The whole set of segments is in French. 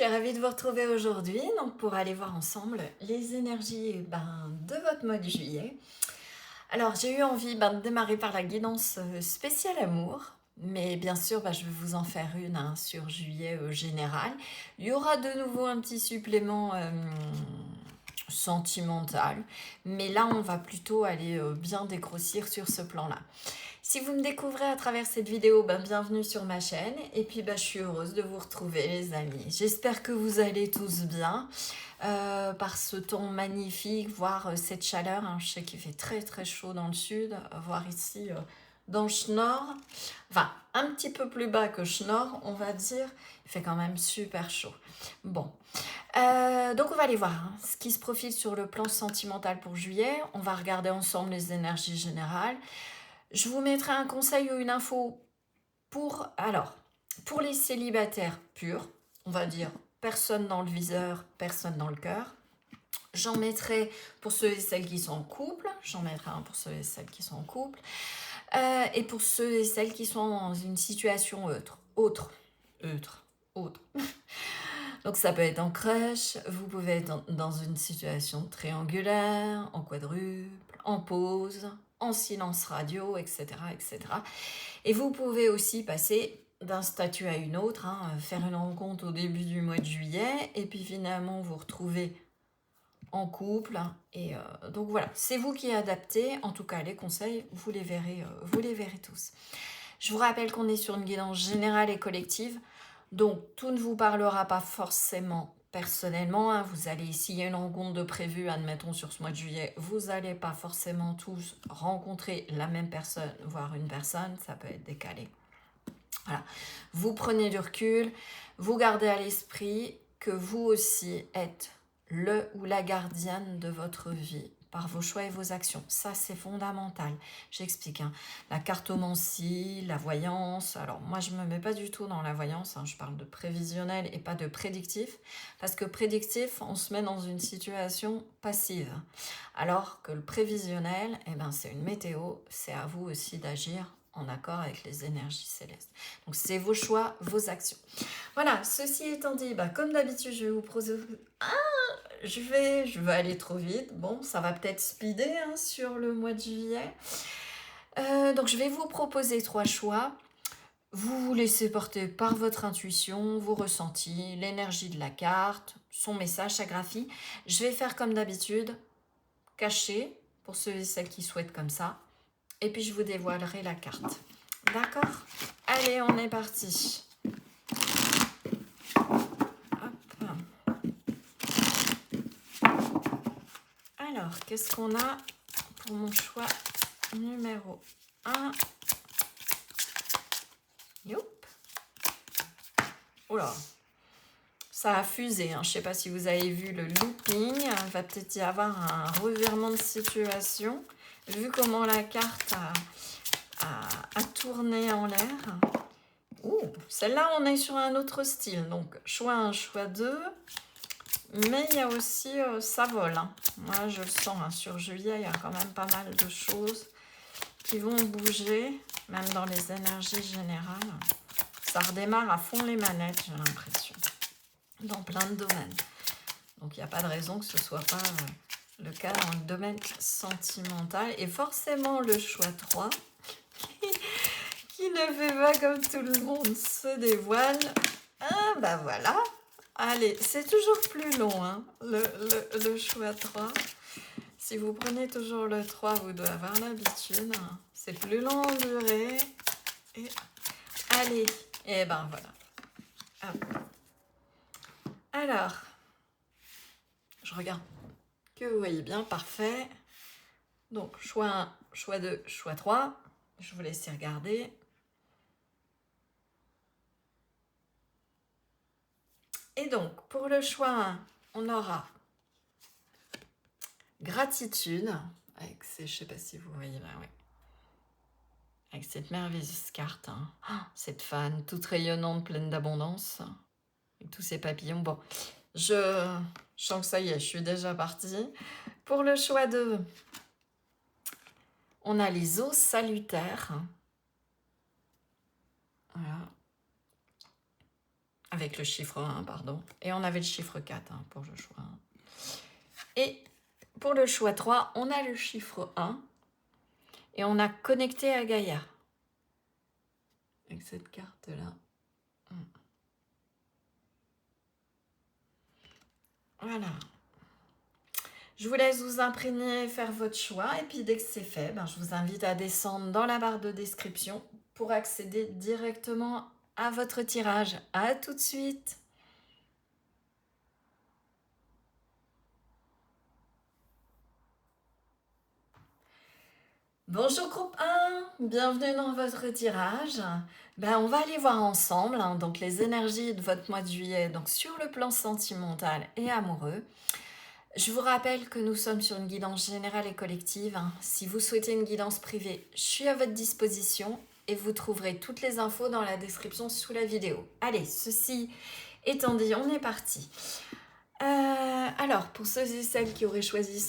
ravie de vous retrouver aujourd'hui donc pour aller voir ensemble les énergies de votre mois de juillet. Alors j'ai eu envie de démarrer par la guidance spéciale amour, mais bien sûr je vais vous en faire une sur juillet général. Il y aura de nouveau un petit supplément sentimental, mais là on va plutôt aller bien dégrossir sur ce plan-là. Si vous me découvrez à travers cette vidéo, bienvenue sur ma chaîne. Et puis, je suis heureuse de vous retrouver, les amis. J'espère que vous allez tous bien par ce temps magnifique, voir cette chaleur. Je sais qu'il fait très, très chaud dans le sud. Voir ici, dans le Schnorr, enfin, un petit peu plus bas que Schnorr, on va dire. Il fait quand même super chaud. Bon. Donc, on va aller voir ce qui se profile sur le plan sentimental pour juillet. On va regarder ensemble les énergies générales. Je vous mettrai un conseil ou une info pour les célibataires purs, on va dire personne dans le viseur, personne dans le cœur. J'en mettrai pour ceux et celles qui sont en couple, j'en mettrai un pour ceux et celles qui sont en couple, et pour ceux et celles qui sont dans une situation autre. Donc ça peut être en crèche, vous pouvez être dans une situation triangulaire, en quadruple, en pause, en silence radio, etc., etc. Et vous pouvez aussi passer d'un statut à une autre, faire une rencontre au début du mois de juillet, et puis finalement vous retrouver en couple. Et donc voilà, c'est vous qui adaptez. En tout cas, les conseils, vous les verrez tous. Je vous rappelle qu'on est sur une guidance générale et collective. Donc, tout ne vous parlera pas forcément personnellement. Vous allez, s'il y a une rencontre de prévue, admettons sur ce mois de juillet, vous n'allez pas forcément tous rencontrer la même personne, voire une personne, ça peut être décalé. Voilà. Vous prenez du recul, vous gardez à l'esprit que vous aussi êtes le ou la gardienne de votre vie par vos choix et vos actions. Ça, c'est fondamental. J'explique. La cartomancie, la voyance. Alors, moi, je ne me mets pas du tout dans la voyance. Je parle de prévisionnel et pas de prédictif. Parce que prédictif, on se met dans une situation passive. Alors que le prévisionnel, c'est une météo. C'est à vous aussi d'agir en accord avec les énergies célestes. Donc, c'est vos choix, vos actions. Voilà, ceci étant dit, comme d'habitude, je vais vous proposer... Je vais aller trop vite. Bon, ça va peut-être speeder sur le mois de juillet. Donc, je vais vous proposer 3 choix. Vous vous laissez porter par votre intuition, vos ressentis, l'énergie de la carte, son message, sa graphie. Je vais faire comme d'habitude, caché, pour ceux et celles qui souhaitent comme ça. Et puis, je vous dévoilerai la carte. D'accord ? Allez, on est parti. Alors, qu'est-ce qu'on a pour mon choix numéro 1 ? Youp. Oula, ça a fusé. Je ne sais pas si vous avez vu le looping. Il va peut-être y avoir un revirement de situation. Vu comment la carte a tourné en l'air. Celle-là, on est sur un autre style. Donc, choix 1, choix 2. Mais il y a aussi, ça vole. Moi, je le sens. Sur juillet, il y a quand même pas mal de choses qui vont bouger, même dans les énergies générales. Ça redémarre à fond les manettes, j'ai l'impression, dans plein de domaines. Donc, il n'y a pas de raison que ce ne soit pas le cas dans le domaine sentimental. Et forcément, le choix 3, qui ne fait pas comme tout le monde, se dévoile. Voilà. Allez, c'est toujours plus long, le choix 3. Si vous prenez toujours le 3, vous devez avoir l'habitude. C'est plus long en durée. Et allez, et voilà. Hop. Alors, je regarde que vous voyez bien, parfait. Donc, choix 1, choix 2, choix 3. Je vous laisse regarder. Et donc, pour le choix 1, on aura gratitude. Avec ces, je ne sais pas si vous voyez là, oui. Avec cette merveilleuse carte, cette fan toute rayonnante, pleine d'abondance, et tous ces papillons. Bon, je sens que ça y est, je suis déjà partie. Pour le choix 2, on a les eaux salutaires. Voilà. avec le chiffre 1, pardon. Et on avait le chiffre 4 hein, pour le choix 1. Et pour le choix 3, on a le chiffre 1 et on a connecté à Gaïa. Avec cette carte-là. Voilà. Je vous laisse vous imprégner, faire votre choix. Et puis dès que c'est fait, je vous invite à descendre dans la barre de description pour accéder directement à votre tirage. À tout de suite. Bonjour groupe 1, bienvenue dans votre tirage. On va aller voir ensemble donc les énergies de votre mois de juillet donc sur le plan sentimental et amoureux. Je vous rappelle que nous sommes sur une guidance générale et collective. Si vous souhaitez une guidance privée, je suis à votre disposition et vous trouverez toutes les infos dans la description sous la vidéo. Allez, ceci étant dit, on est parti. Alors, pour ceux et celles qui auraient choisi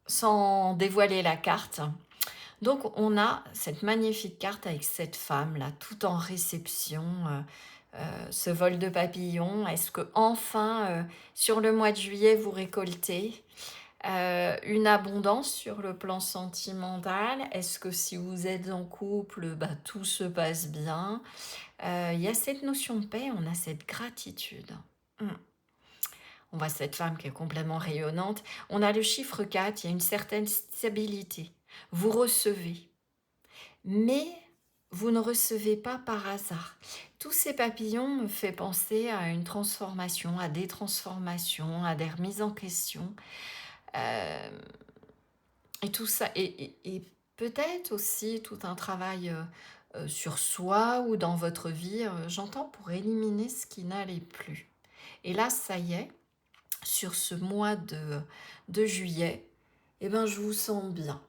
sans dévoiler la carte, donc on a cette magnifique carte avec cette femme là, tout en réception, ce vol de papillons. Est-ce que enfin sur le mois de juillet vous récoltez une abondance sur le plan sentimental? Est-ce que si vous êtes en couple, tout se passe bien? Il y a cette notion de paix, on a cette gratitude. On voit cette femme qui est complètement rayonnante. On a le chiffre 4, il y a une certaine stabilité. Vous recevez. Mais vous ne recevez pas par hasard. Tous ces papillons me font penser à une transformation, à des transformations, à des remises en question. Et tout ça. Et peut-être aussi tout un travail sur soi ou dans votre vie, j'entends, pour éliminer ce qui n'allait plus. Et là, ça y est, sur ce mois de juillet, je vous sens bien.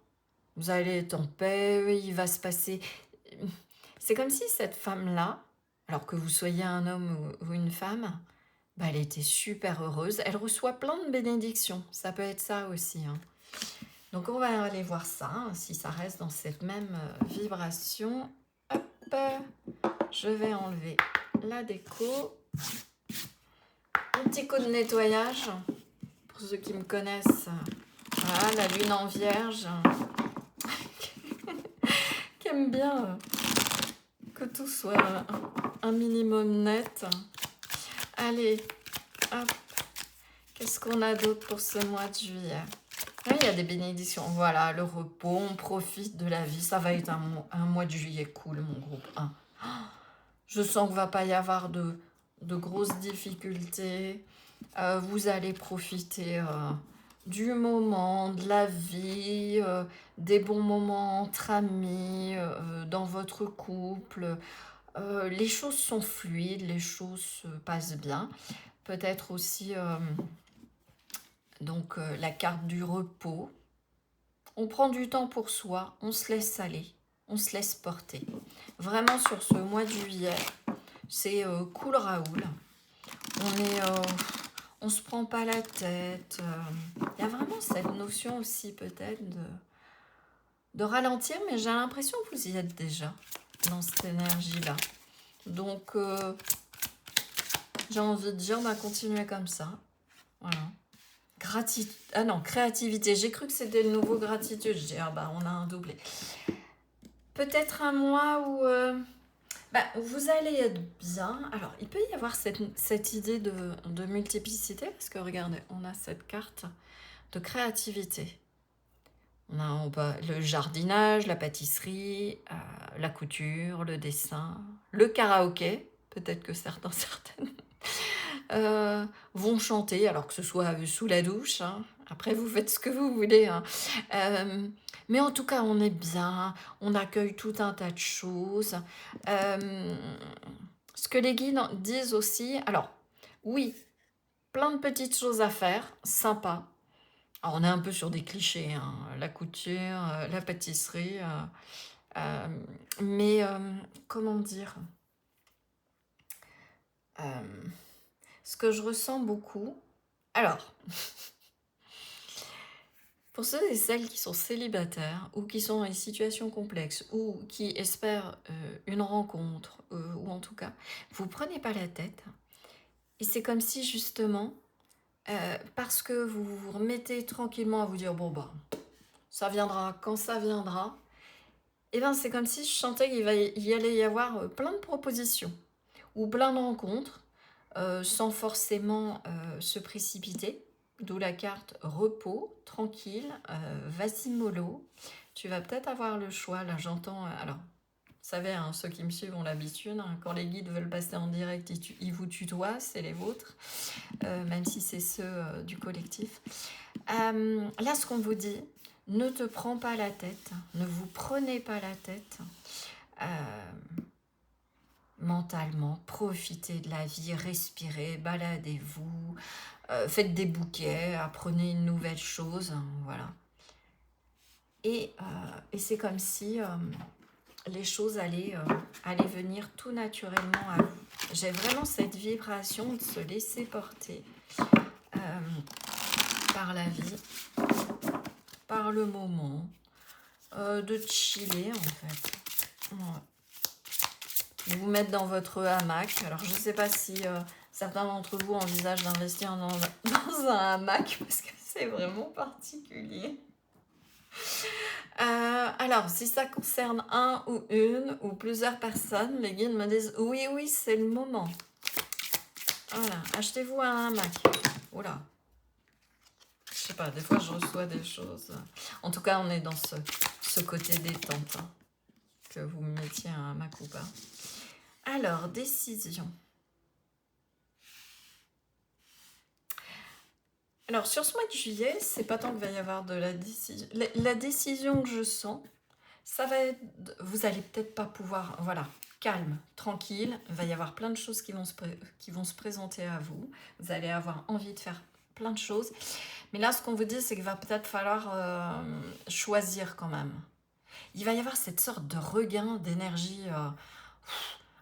Vous allez être en paix, il va se passer... C'est comme si cette femme-là, alors que vous soyez un homme ou une femme, elle était super heureuse. Elle reçoit plein de bénédictions. Ça peut être ça aussi. Donc on va aller voir ça, si ça reste dans cette même vibration. Hop, je vais enlever la déco. Un petit coup de nettoyage. Pour ceux qui me connaissent, voilà, la lune en vierge. Qui aime bien que tout soit un minimum net. Allez, hop. Qu'est-ce qu'on a d'autre pour ce mois de juillet? Là, il y a des bénédictions. Voilà, le repos, on profite de la vie. Ça va être un mois de juillet cool, mon groupe 1. Je sens qu'il ne va pas y avoir de grosses difficultés. Vous allez profiter du moment, de la vie, des bons moments entre amis, dans votre couple. Les choses sont fluides, les choses se passent bien. Peut-être aussi la carte du repos. On prend du temps pour soi, on se laisse aller, on se laisse porter. Vraiment sur ce mois de juillet, c'est cool Raoul. On se prend pas la tête. Il y a vraiment cette notion aussi peut-être de ralentir, mais j'ai l'impression que vous y êtes déjà dans cette énergie-là. Donc, j'ai envie de dire, continuez comme ça. Voilà. Créativité. J'ai cru que c'était le nouveau gratitude. Je dis, on a un doublé. Peut-être un mois où vous allez être bien. Alors, il peut y avoir cette idée de multiplicité, parce que regardez, on a cette carte de créativité. On a le jardinage, la pâtisserie, la couture, le dessin, le karaoké. Peut-être que certaines vont chanter, alors que ce soit sous la douche. Après, vous faites ce que vous voulez. Mais en tout cas, on est bien. On accueille tout un tas de choses. Ce que les guides disent aussi, alors, oui, plein de petites choses à faire, sympa. Alors, on est un peu sur des clichés, la couture, la pâtisserie, mais comment dire, ce que je ressens beaucoup, alors, Pour ceux et celles qui sont célibataires ou qui sont dans une situation complexe ou qui espèrent une rencontre ou en tout cas, vous prenez pas la tête et c'est comme si justement, parce que vous vous remettez tranquillement à vous dire bon bah ça viendra quand ça viendra, et ben c'est comme si je sentais qu'il y allait y avoir plein de propositions ou plein de rencontres sans forcément se précipiter. D'où la carte repos, tranquille, vas-y mollo. Tu vas peut-être avoir le choix. Là, j'entends. Alors, vous savez, hein, ceux qui me suivent ont l'habitude. Hein, quand les guides veulent passer en direct, ils vous tutoient, c'est les vôtres, même si c'est ceux du collectif. Là, ce qu'on vous dit, ne te prends pas la tête, ne vous prenez pas la tête. Mentalement, profitez de la vie, respirez, baladez-vous, faites des bouquets, apprenez une nouvelle chose, hein, voilà. Et c'est comme si les choses allaient venir tout naturellement à vous. J'ai vraiment cette vibration de se laisser porter par la vie, par le moment, de chiller en fait. Ouais. Vous mettre dans votre hamac. Alors, je ne sais pas si certains d'entre vous envisagent d'investir dans un hamac parce que c'est vraiment particulier. Alors, si ça concerne un ou une ou plusieurs personnes, les guides me disent oui, oui, c'est le moment. Voilà, achetez-vous un hamac. Oula. Je sais pas, des fois je reçois des choses. En tout cas, on est dans ce côté détente. Hein, que vous mettiez un hamac ou pas. Alors, décision. Alors, sur ce mois de juillet, c'est pas tant qu'il va y avoir de la décision. La décision que je sens, ça va être... Vous allez peut-être pas pouvoir... Voilà, calme, tranquille. Il va y avoir plein de choses qui vont se présenter à vous. Vous allez avoir envie de faire plein de choses. Mais là, ce qu'on vous dit, c'est qu'il va peut-être falloir choisir quand même. Il va y avoir cette sorte de regain d'énergie,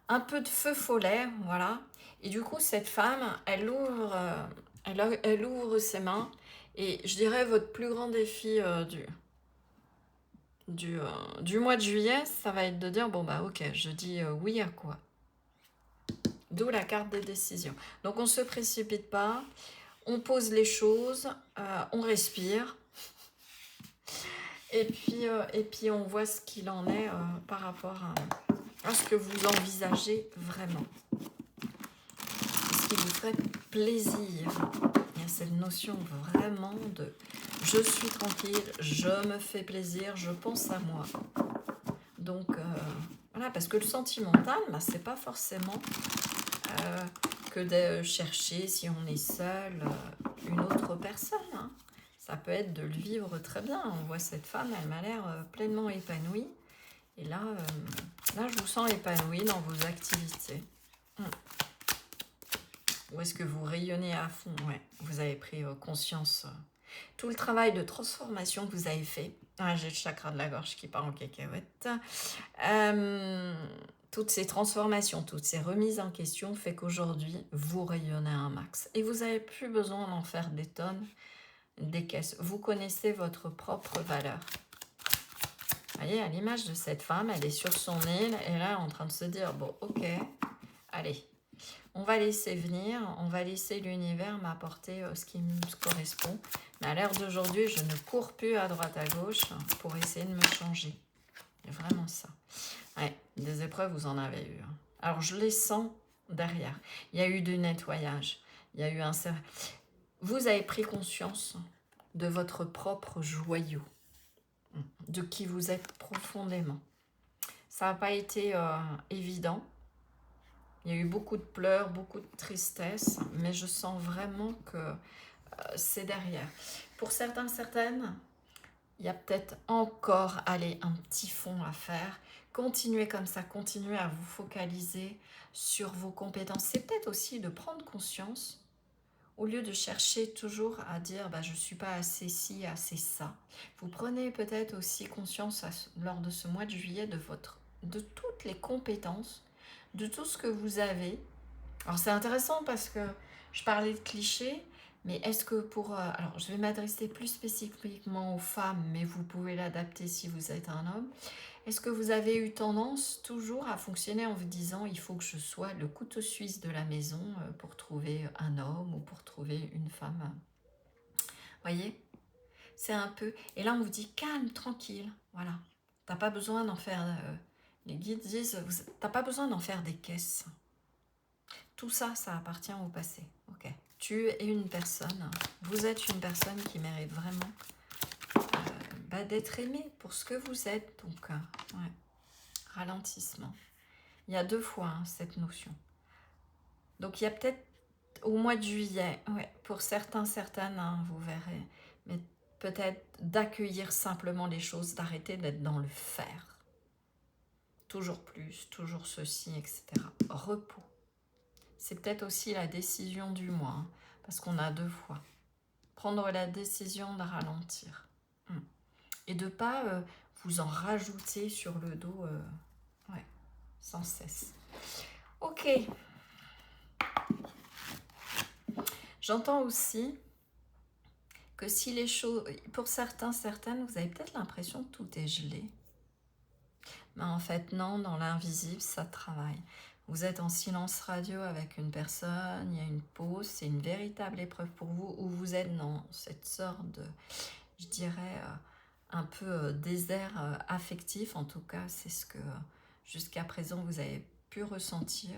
un peu de feu follet, voilà. Et du coup, cette femme, elle ouvre ses mains. Et je dirais, votre plus grand défi du mois de juillet, ça va être de dire, bon bah ok, je dis oui à quoi. D'où la carte des décisions. Donc on ne se précipite pas, on pose les choses, on respire. Et puis on voit ce qu'il en est par rapport à ce que vous envisagez vraiment. Ce qui vous ferait plaisir. Il y a cette notion vraiment de je suis tranquille, je me fais plaisir, je pense à moi. Donc voilà, parce que le sentimental, bah, c'est pas forcément que de chercher si on est seul une autre personne. Hein. Ça peut être de le vivre très bien. On voit cette femme, elle m'a l'air pleinement épanouie. Et là, je vous sens épanouie dans vos activités. Ou est-ce que vous rayonnez à fond? Ouais, vous avez pris conscience. Tout le travail de transformation que vous avez fait. Ah, j'ai le chakra de la gorge qui part en cacahuète. Toutes ces transformations, toutes ces remises en question fait qu'aujourd'hui, vous rayonnez un max. Et vous n'avez plus besoin d'en faire des tonnes, des caisses. Vous connaissez votre propre valeur. Vous voyez, à l'image de cette femme, elle est sur son île et là, en train de se dire, bon, ok, allez, on va laisser venir, on va laisser l'univers m'apporter ce qui me correspond. Mais à l'heure d'aujourd'hui, je ne cours plus à droite à gauche pour essayer de me changer. Il y a vraiment ça. Ouais, des épreuves, vous en avez eu. Alors, je les sens derrière. Il y a eu du nettoyage. Il y a eu un... Vous avez pris conscience de votre propre joyau, de qui vous êtes profondément. Ça n'a pas été évident. Il y a eu beaucoup de pleurs, beaucoup de tristesse, mais je sens vraiment que c'est derrière. Pour certains, certaines, il y a peut-être encore, allez, un petit fond à faire. Continuez comme ça, continuez à vous focaliser sur vos compétences. C'est peut-être aussi de prendre conscience, au lieu de chercher toujours à dire bah, « je ne suis pas assez ci, assez ça ». Vous prenez peut-être aussi conscience lors de ce mois de juillet de toutes les compétences, de tout ce que vous avez. Alors c'est intéressant parce que je parlais de clichés, Mais est-ce que pour... alors, je vais m'adresser plus spécifiquement aux femmes, mais vous pouvez l'adapter si vous êtes un homme. Est-ce que vous avez eu tendance toujours à fonctionner en vous disant il faut que je sois le couteau suisse de la maison pour trouver un homme ou pour trouver une femme? Voyez, c'est un peu... Et là, on vous dit calme, tranquille, voilà. T'as pas besoin d'en faire... les guides disent, t'as pas besoin d'en faire des caisses. Tout ça, ça appartient au passé. Ok. Tu es une personne, vous êtes une personne qui mérite vraiment d'être aimée pour ce que vous êtes. Donc, ouais. Ralentissement. Il y a 2 fois cette notion. Donc, il y a peut-être au mois de juillet, ouais, pour certains, certaines, vous verrez, mais peut-être d'accueillir simplement les choses, d'arrêter d'être dans le faire. Toujours plus, toujours ceci, etc. Repos. C'est peut-être aussi la décision du mois, parce qu'on a 2 fois. Prendre la décision de ralentir. Et de ne pas vous en rajouter sur le dos ouais, sans cesse. Ok. J'entends aussi que si les choses, pour certains, certaines, vous avez peut-être l'impression que tout est gelé. Mais en fait, non, dans l'invisible, ça travaille. Vous êtes en silence radio avec une personne, il y a une pause, c'est une véritable épreuve pour vous, où vous êtes dans cette sorte de, je dirais, un peu désert affectif. En tout cas, c'est ce que jusqu'à présent vous avez pu ressentir.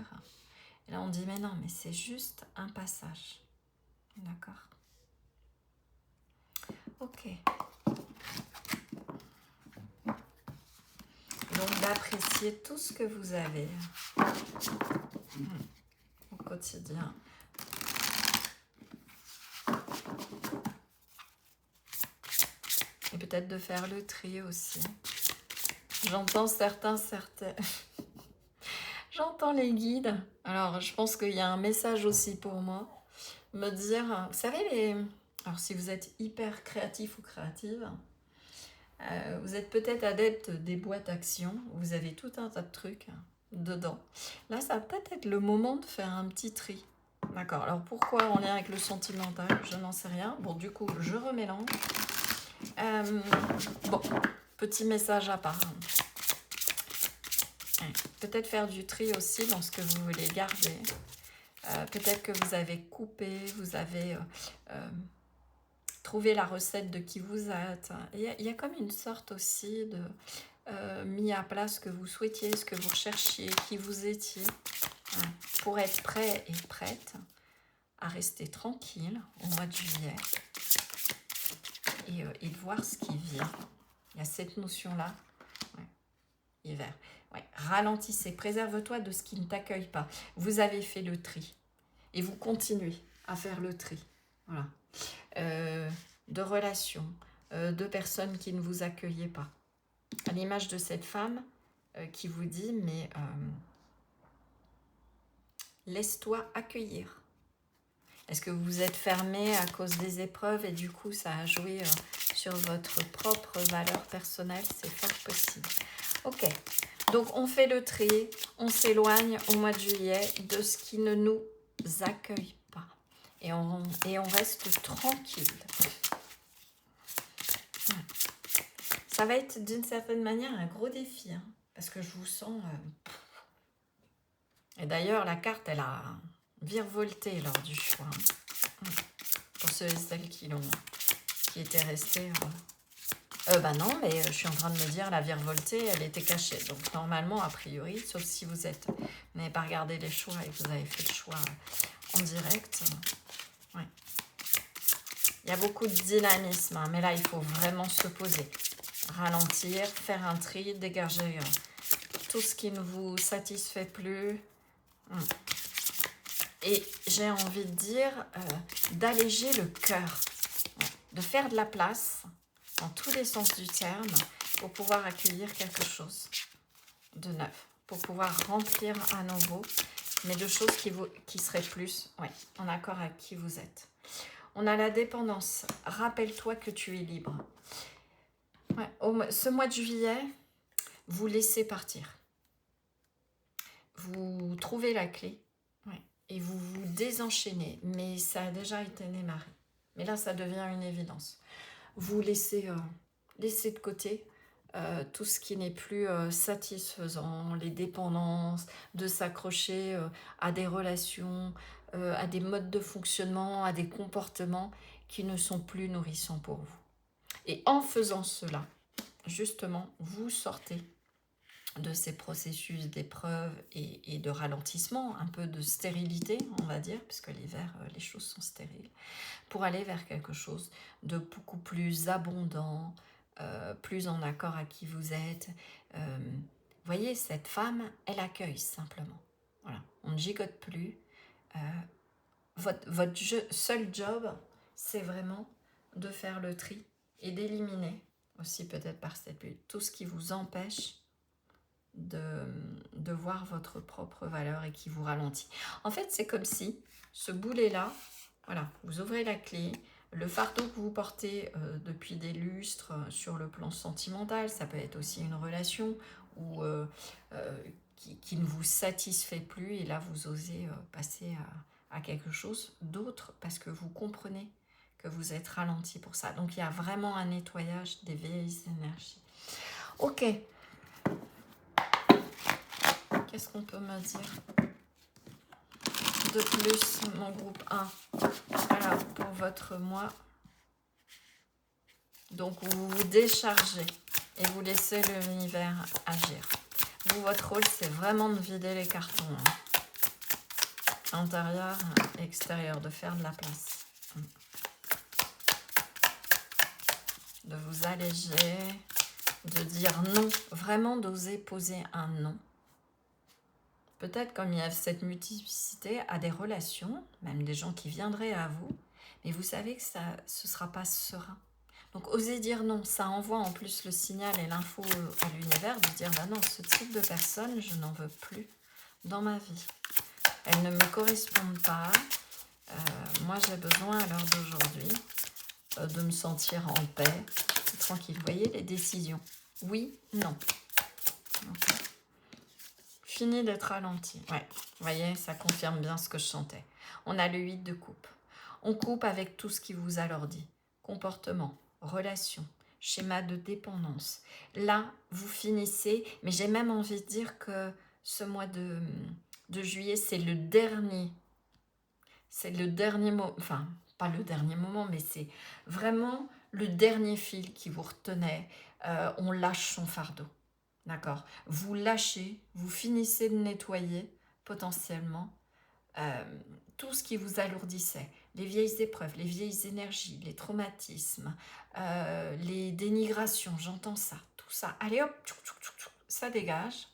Et là, on dit, mais non, mais c'est juste un passage. D'accord? Ok. Donc, d'apprécier tout ce que vous avez au quotidien. Et peut-être de faire le tri aussi. J'entends certains... J'entends les guides. Alors, je pense qu'il y a un message aussi pour moi. Me dire, vous savez, alors si vous êtes hyper créatif ou créative, vous êtes peut-être adepte des boîtes actions, vous avez tout un tas de trucs dedans. Là, ça va peut-être être le moment de faire un petit tri. D'accord, alors pourquoi en lien avec le sentimental? Je n'en sais rien. Bon, du coup, je remélange. Bon, petit message à part. Peut-être faire du tri aussi dans ce que vous voulez garder. Peut-être que vous avez coupé, vous avez trouvé la recette de qui vous êtes. Il y a comme une sorte aussi de mis à place ce que vous souhaitiez, ce que vous recherchiez, qui vous étiez, pour être prêt et prête à rester tranquille au mois de juillet et de voir ce qui vient. Il y a cette notion-là. Ouais. Hiver. Ouais. Ralentissez, préserve-toi de ce qui ne t'accueille pas. Vous avez fait le tri et vous continuez à faire le tri. Voilà. De relations, de personnes qui ne vous accueillaient pas. À l'image de cette femme qui vous dit, mais laisse-toi accueillir. Est-ce que vous êtes fermé à cause des épreuves et du coup ça a joué sur votre propre valeur personnelle? C'est fort possible. Ok, donc on fait le tri, on s'éloigne au mois de juillet de ce qui ne nous accueille pas. Et on reste tranquille. Ça va être d'une certaine manière un gros défi, hein, parce que je vous sens... Et d'ailleurs, la carte, elle a virevolté lors du choix. Pour ceux et celles qui étaient restés... bah non, mais je suis en train de me dire, la virevoltée, elle était cachée. Donc normalement, a priori, sauf si vous n'avez pas regardé les choix et que vous avez fait le choix en direct... ouais. Il y a beaucoup de dynamisme, hein, mais là, il faut vraiment se poser. Ralentir, faire un tri, dégager tout ce qui ne vous satisfait plus. Et j'ai envie de dire d'alléger le cœur, de faire de la place dans tous les sens du terme pour pouvoir accueillir quelque chose de neuf, pour pouvoir remplir à nouveau, mais de choses qui seraient plus en accord avec qui vous êtes. On a la dépendance. Rappelle-toi que tu es libre. Ce mois de juillet, vous laissez partir. Vous trouvez la clé et vous vous désenchaînez. Mais ça a déjà été démarré. Mais là, ça devient une évidence. Vous laissez de côté tout ce qui n'est plus satisfaisant, les dépendances, de s'accrocher à des relations, à des modes de fonctionnement, à des comportements qui ne sont plus nourrissants pour vous. Et en faisant cela, justement, vous sortez de ces processus d'épreuve et de ralentissement, un peu de stérilité, on va dire, puisque l'hiver, les choses sont stériles, pour aller vers quelque chose de beaucoup plus abondant, plus en accord à qui vous êtes. Vous voyez, cette femme, elle accueille simplement. Voilà, on ne gigote plus. Votre seul job, c'est vraiment de faire le tri et d'éliminer, aussi peut-être par cette bulle, tout ce qui vous empêche de voir votre propre valeur et qui vous ralentit. En fait, c'est comme si ce boulet-là, voilà, vous ouvrez la clé, le fardeau que vous portez depuis des lustres sur le plan sentimental, ça peut être aussi une relation ou qui ne vous satisfait plus, et là vous osez passer à quelque chose d'autre parce que vous comprenez que vous êtes ralenti pour ça. Donc il y a vraiment un nettoyage des vieilles énergies. Ok. Qu'est-ce qu'on peut me dire de plus, mon groupe 1? Alors, pour votre mois, donc vous vous déchargez et vous laissez l'univers agir. Vous, votre rôle, c'est vraiment de vider les cartons. Intérieur, extérieur, de faire de la place. De vous alléger, de dire non, vraiment d'oser poser un non. Peut-être comme il y a cette multiplicité à des relations, même des gens qui viendraient à vous, mais vous savez que ce ne sera pas serein. Donc osez dire non, ça envoie en plus le signal et l'info à l'univers de dire bah non, ce type de personne, je n'en veux plus dans ma vie. Elles ne me correspondent pas. Moi j'ai besoin à l'heure d'aujourd'hui de me sentir en paix, tranquille. Vous voyez les décisions. Oui, non. Okay. Fini d'être ralenti. Ouais, vous voyez, ça confirme bien ce que je sentais. On a le 8 de coupe. On coupe avec tout ce qui vous alourdit. Comportement, relation, schéma de dépendance. Là, vous finissez, mais j'ai même envie de dire que ce mois de juillet, c'est le dernier. C'est le dernier moment, enfin, pas le dernier moment, mais c'est vraiment le dernier fil qui vous retenait. On lâche son fardeau. D'accord. Vous lâchez, vous finissez de nettoyer potentiellement tout ce qui vous alourdissait. Les vieilles épreuves, les vieilles énergies, les traumatismes, les dénigrations, j'entends ça, tout ça. Allez hop, ça dégage.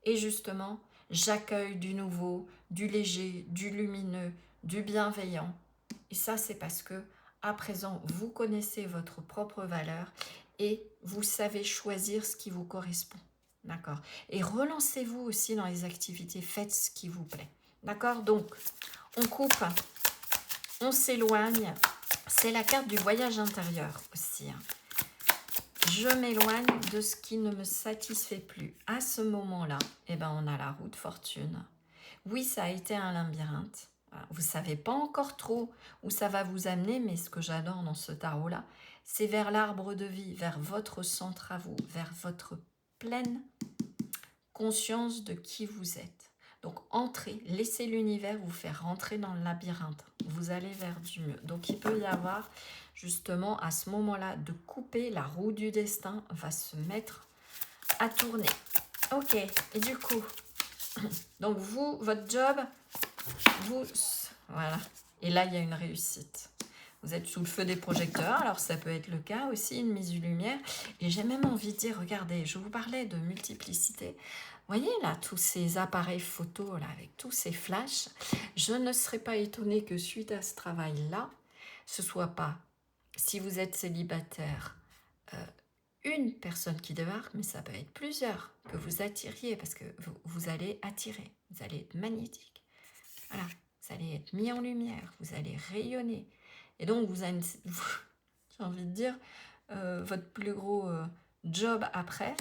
Et justement, j'accueille du nouveau, du léger, du lumineux, du bienveillant. Et ça, c'est parce que à présent, vous connaissez votre propre valeur et vous savez choisir ce qui vous correspond. D'accord. Et relancez-vous aussi dans les activités, faites ce qui vous plaît. D'accord. Donc, on coupe, on s'éloigne. C'est la carte du voyage intérieur aussi. Je m'éloigne de ce qui ne me satisfait plus. À ce moment-là, eh ben, on a la roue de fortune. Oui, ça a été un labyrinthe. Vous ne savez pas encore trop où ça va vous amener, mais ce que j'adore dans ce tarot-là, c'est vers l'arbre de vie, vers votre centre à vous, vers votre pleine conscience de qui vous êtes. Donc entrez, laissez l'univers vous faire rentrer dans le labyrinthe. Vous allez vers du mieux. Donc il peut y avoir justement à ce moment-là de couper, la roue du destin va se mettre à tourner. Ok, et du coup, donc vous, votre job, vous, voilà. Et là, il y a une réussite. Vous êtes sous le feu des projecteurs, alors ça peut être le cas aussi, une mise en lumière. Et j'ai même envie de dire, regardez, je vous parlais de multiplicité. Vous voyez là, tous ces appareils photo, là, avec tous ces flashs, je ne serais pas étonnée que suite à ce travail-là, ce soit pas, si vous êtes célibataire, une personne qui débarque, mais ça peut être plusieurs, que vous attiriez, parce que vous allez attirer, vous allez être magnétique. Voilà, vous allez être mis en lumière, vous allez rayonner. Et donc, j'ai envie de dire, votre plus gros job après,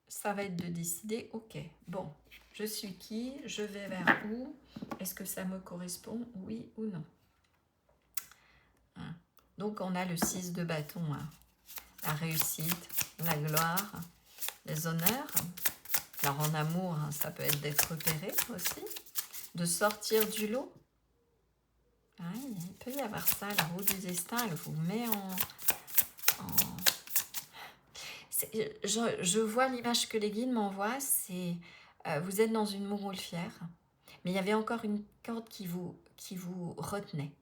ça va être de décider, ok, bon, je suis qui, je vais vers où, est-ce que ça me correspond, oui ou non. Hein. Donc on a le 6 de bâton, hein. La réussite, la gloire, les honneurs. Alors en amour, hein, ça peut être d'être repéré aussi, de sortir du lot. Ouais, il peut y avoir ça, la roue du destin, elle vous met je vois l'image que les guides m'envoient, c'est vous êtes dans une montgolfière, mais il y avait encore une corde qui vous retenait.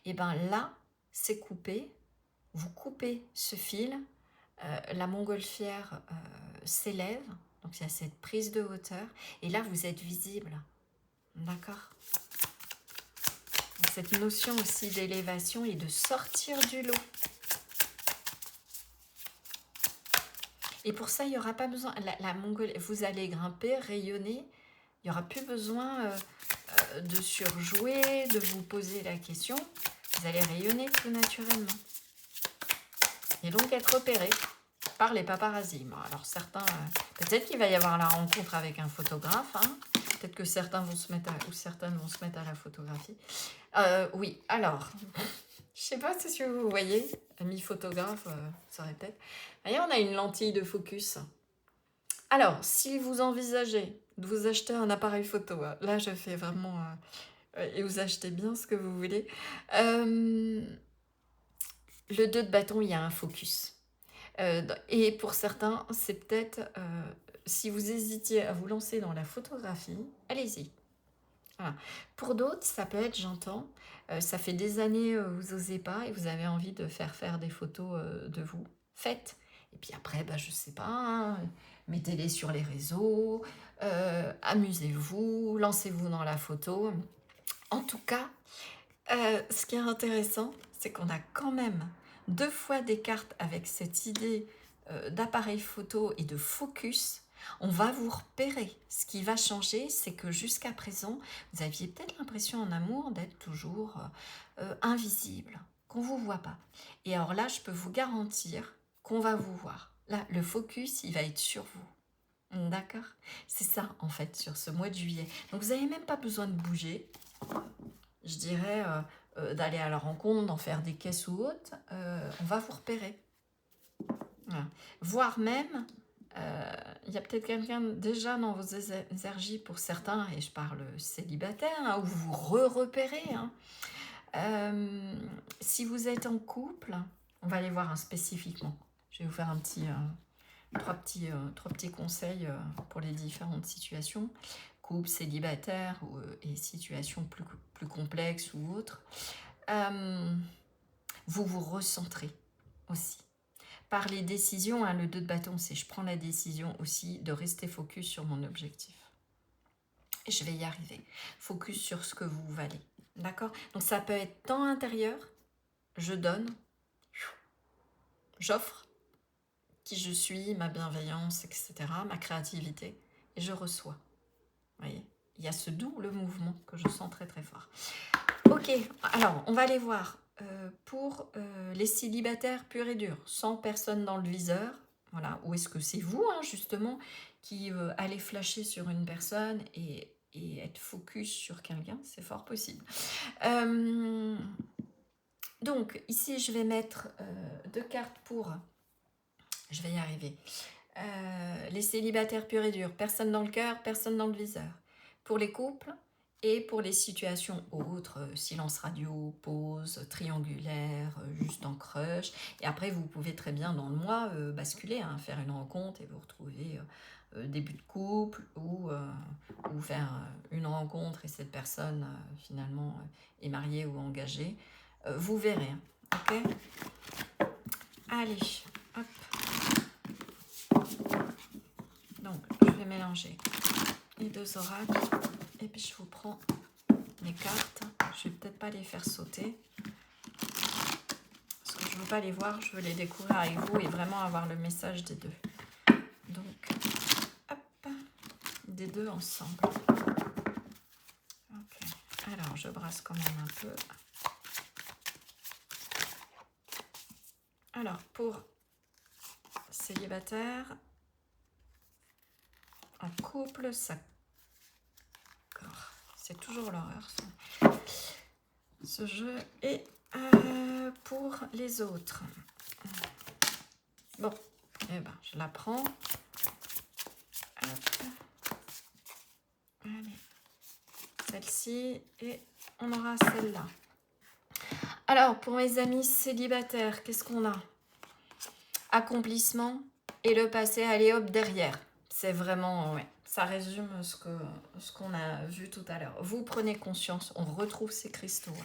Et bien là, c'est coupé, vous coupez ce fil, la montgolfière s'élève, donc il y a cette prise de hauteur, et là vous êtes visible, d'accord? Cette notion aussi d'élévation et de sortir du lot. Et pour ça, il n'y aura pas besoin, vous allez grimper, rayonner, il n'y aura plus besoin de surjouer, de vous poser la question, vous allez rayonner tout naturellement. Et donc être repéré par les paparazzis. Bon, alors certains, peut-être qu'il va y avoir la rencontre avec un photographe, hein. Peut-être que certains vont se mettre ou certaines vont se mettre à la photographie. Oui, alors, je sais pas si vous voyez, ami photographe, ça aurait peut-être. Voyez, on a une lentille de focus. Alors, si vous envisagez de vous acheter un appareil photo, là je fais vraiment, et vous achetez bien ce que vous voulez. Le 2 de bâton, il y a un focus. Et pour certains, c'est peut-être, si vous hésitiez à vous lancer dans la photographie, allez-y. Voilà. Pour d'autres, ça peut être, j'entends, ça fait des années vous n'osez pas et vous avez envie de faire des photos de vous. Faites. Et puis après, bah, je sais pas, hein, mettez-les sur les réseaux, amusez-vous, lancez-vous dans la photo. En tout cas, ce qui est intéressant, c'est qu'on a quand même 2 fois des cartes avec cette idée d'appareil photo et de focus. On va vous repérer. Ce qui va changer, c'est que jusqu'à présent, vous aviez peut-être l'impression en amour d'être toujours invisible, qu'on ne vous voit pas. Et alors là, je peux vous garantir qu'on va vous voir. Là, le focus, il va être sur vous. D'accord? C'est ça, en fait, sur ce mois de juillet. Donc, vous n'avez même pas besoin de bouger. Je dirais d'aller à la rencontre, d'en faire des caisses ou autres. On va vous repérer. Voilà. Voire même, il y a peut-être quelqu'un déjà dans vos énergies pour certains, et je parle célibataire, hein, où vous repérez. Hein. Si vous êtes en couple, on va aller voir hein, spécifiquement. Je vais vous faire trois petits conseils pour les différentes situations. Couple, célibataire et situations plus complexes ou autres. Vous vous recentrez aussi. Par les décisions, hein, le 2 de bâton, c'est je prends la décision aussi de rester focus sur mon objectif. Et je vais y arriver. Focus sur ce que vous valez. D'accord? Donc ça peut être temps intérieur, je donne, j'offre qui je suis, ma bienveillance, etc., ma créativité, et je reçois. Vous voyez? Il y a ce double mouvement que je sens très très fort. Ok, alors on va aller voir pour les célibataires purs et durs, sans personne dans le viseur, voilà, ou est-ce que c'est vous hein, justement qui allez flasher sur une personne et être focus sur quelqu'un, c'est fort possible. Donc ici je vais mettre 2 cartes pour, je vais y arriver, les célibataires purs et durs, personne dans le cœur, personne dans le viseur. Pour les couples, et pour les situations autres, silence radio, pause, triangulaire, juste en crush. Et après, vous pouvez très bien dans le mois basculer, hein, faire une rencontre et vous retrouver début de couple ou faire une rencontre et cette personne finalement est mariée ou engagée. Vous verrez. Hein, ok ? Allez, hop. Donc, je vais mélanger les 2 oracles. Et puis je vous prends mes cartes. Je vais peut-être pas les faire sauter. Parce que je veux pas les voir, je veux les découvrir avec vous et vraiment avoir le message des 2. Donc, hop, des 2 ensemble. Ok, alors je brasse quand même un peu. Alors, pour célibataire, en couple, ça... C'est toujours l'horreur, ce jeu. Et pour les autres. Bon, eh ben, je la prends. Hop. Allez, celle-ci et on aura celle-là. Alors, pour mes amis célibataires, qu'est-ce qu'on a? Accomplissement et le passé, allez hop, derrière. C'est vraiment, ouais, ça résume ce qu'on a vu tout à l'heure. Vous prenez conscience, on retrouve ces cristaux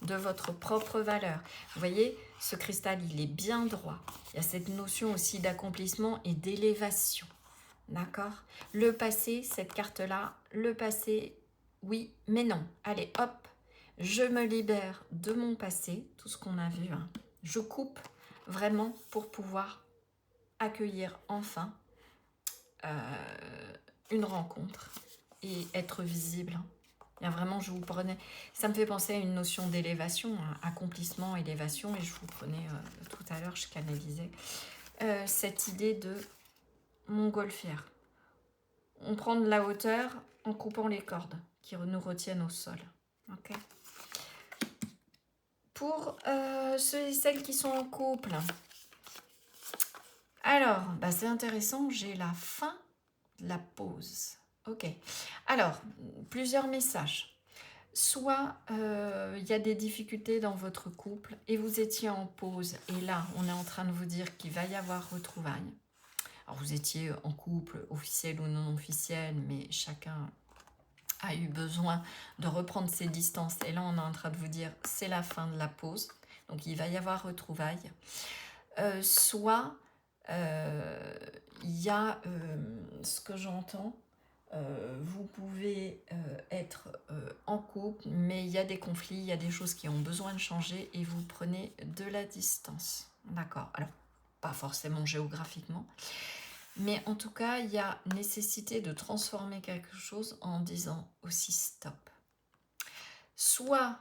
de votre propre valeur. Vous voyez, ce cristal, il est bien droit. Il y a cette notion aussi d'accomplissement et d'élévation. D'accord? Le passé, cette carte-là, le passé, oui, mais non. Allez, hop, je me libère de mon passé, tout ce qu'on a vu. Hein. Je coupe vraiment pour pouvoir accueillir enfin une rencontre et être visible. Il y a vraiment, je vous prenais, ça me fait penser à une notion d'élévation, hein, accomplissement, élévation, et je vous prenais tout à l'heure, je canalisais cette idée de montgolfière. On prend de la hauteur en coupant les cordes qui nous retiennent au sol. Okay. Pour ceux et celles qui sont en couple, alors, bah c'est intéressant, j'ai la fin de la pause. Ok. Alors, plusieurs messages. Soit il y a des difficultés dans votre couple et vous étiez en pause et là, on est en train de vous dire qu'il va y avoir retrouvailles. Alors, vous étiez en couple, officiel ou non officiel, mais chacun a eu besoin de reprendre ses distances. Et là, on est en train de vous dire, c'est la fin de la pause. Donc, il va y avoir retrouvailles. Soit, il y a ce que j'entends, vous pouvez être en couple, mais il y a des conflits, il y a des choses qui ont besoin de changer et vous prenez de la distance. D'accord. Alors, pas forcément géographiquement, mais en tout cas, il y a nécessité de transformer quelque chose en disant aussi stop. Soit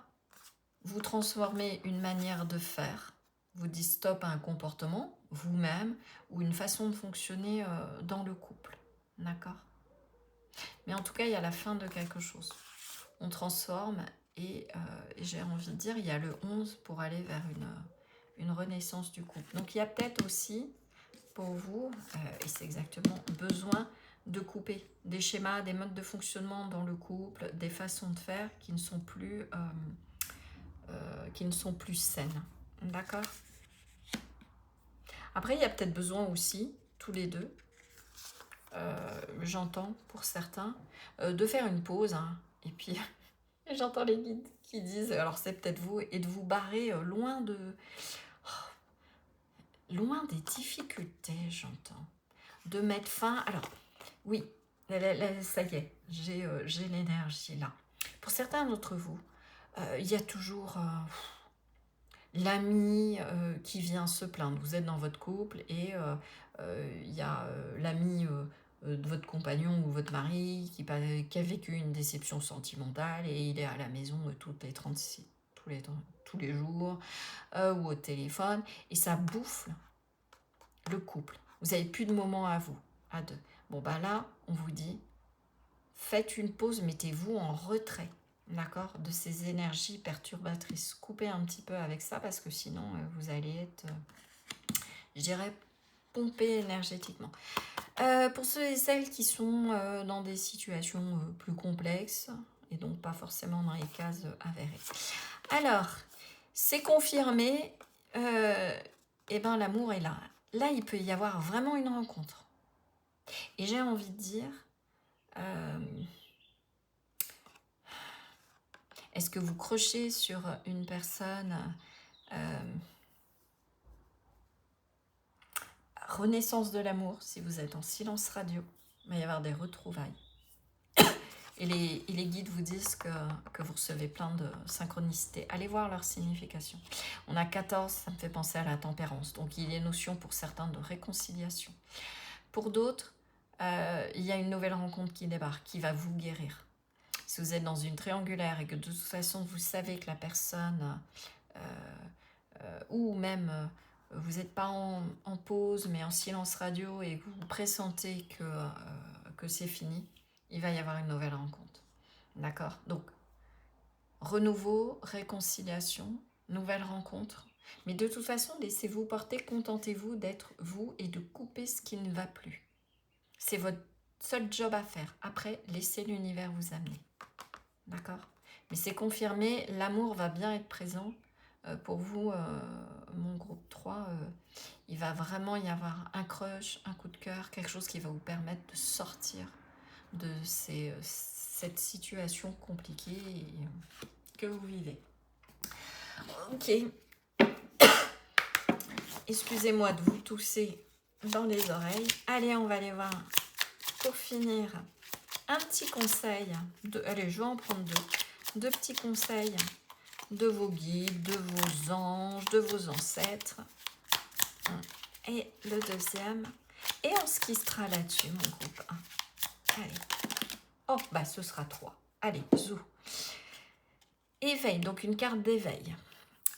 vous transformez une manière de faire, vous dites stop à un comportement, vous-même, ou une façon de fonctionner dans le couple. D'accord ? Mais en tout cas, il y a la fin de quelque chose. On transforme et j'ai envie de dire, il y a le 11 pour aller vers une renaissance du couple. Donc il y a peut-être aussi pour vous, et c'est exactement, besoin de couper des schémas, des modes de fonctionnement dans le couple, des façons de faire qui ne sont plus saines. D'accord ? Après, il y a peut-être besoin aussi, tous les deux, j'entends pour certains, de faire une pause. Hein, et puis, j'entends les guides qui disent, alors c'est peut-être vous, et de vous barrer loin des difficultés, j'entends. De mettre fin... Alors, oui, ça y est, j'ai l'énergie là. Pour certains d'entre vous, il y a toujours l'ami qui vient se plaindre. Vous êtes dans votre couple et il y a l'ami de votre compagnon ou votre mari qui a vécu une déception sentimentale et il est à la maison toutes les 36, tous les jours ou au téléphone et ça bouffe le couple. Vous n'avez plus de moments à vous, à deux. Bon, bah là, on vous dit, faites une pause, mettez-vous en retrait, d'accord, de ces énergies perturbatrices. Coupez un petit peu avec ça parce que sinon, vous allez être, je dirais, pompé énergétiquement. Pour ceux et celles qui sont dans des situations plus complexes et donc pas forcément dans les cases avérées. Alors, c'est confirmé, et ben l'amour est là. Là, il peut y avoir vraiment une rencontre. Et j'ai envie de dire, est-ce que vous crochez sur une personne renaissance de l'amour, si vous êtes en silence radio, il va y avoir des retrouvailles. Et les guides vous disent que vous recevez plein de synchronicités. Allez voir leur signification. On a 14, ça me fait penser à la tempérance. Donc il y a une notion pour certains de réconciliation. Pour d'autres, il y a une nouvelle rencontre qui débarque, qui va vous guérir. Si vous êtes dans une triangulaire et que de toute façon vous savez que la personne, ou même vous n'êtes pas en pause mais en silence radio et que vous pressentez que c'est fini, il va y avoir une nouvelle rencontre. D'accord ? Donc, renouveau, réconciliation, nouvelle rencontre. Mais de toute façon, laissez-vous porter, contentez-vous d'être vous et de couper ce qui ne va plus. C'est votre seul job à faire. Après, laissez l'univers vous amener. D'accord? Mais c'est confirmé, l'amour va bien être présent. Pour vous, mon groupe 3, il va vraiment y avoir un crush, un coup de cœur, quelque chose qui va vous permettre de sortir de cette situation compliquée que vous vivez. Ok. Excusez-moi de vous tousser dans les oreilles. Allez, on va aller voir, pour finir, un petit conseil. Allez, je vais en prendre deux. Deux petits conseils de vos guides, de vos anges, de vos ancêtres. Et le deuxième. Et on se quittera là-dessus, mon groupe 1. Allez. Oh, bah ce sera 3. Allez, zou. Éveil, donc une carte d'éveil.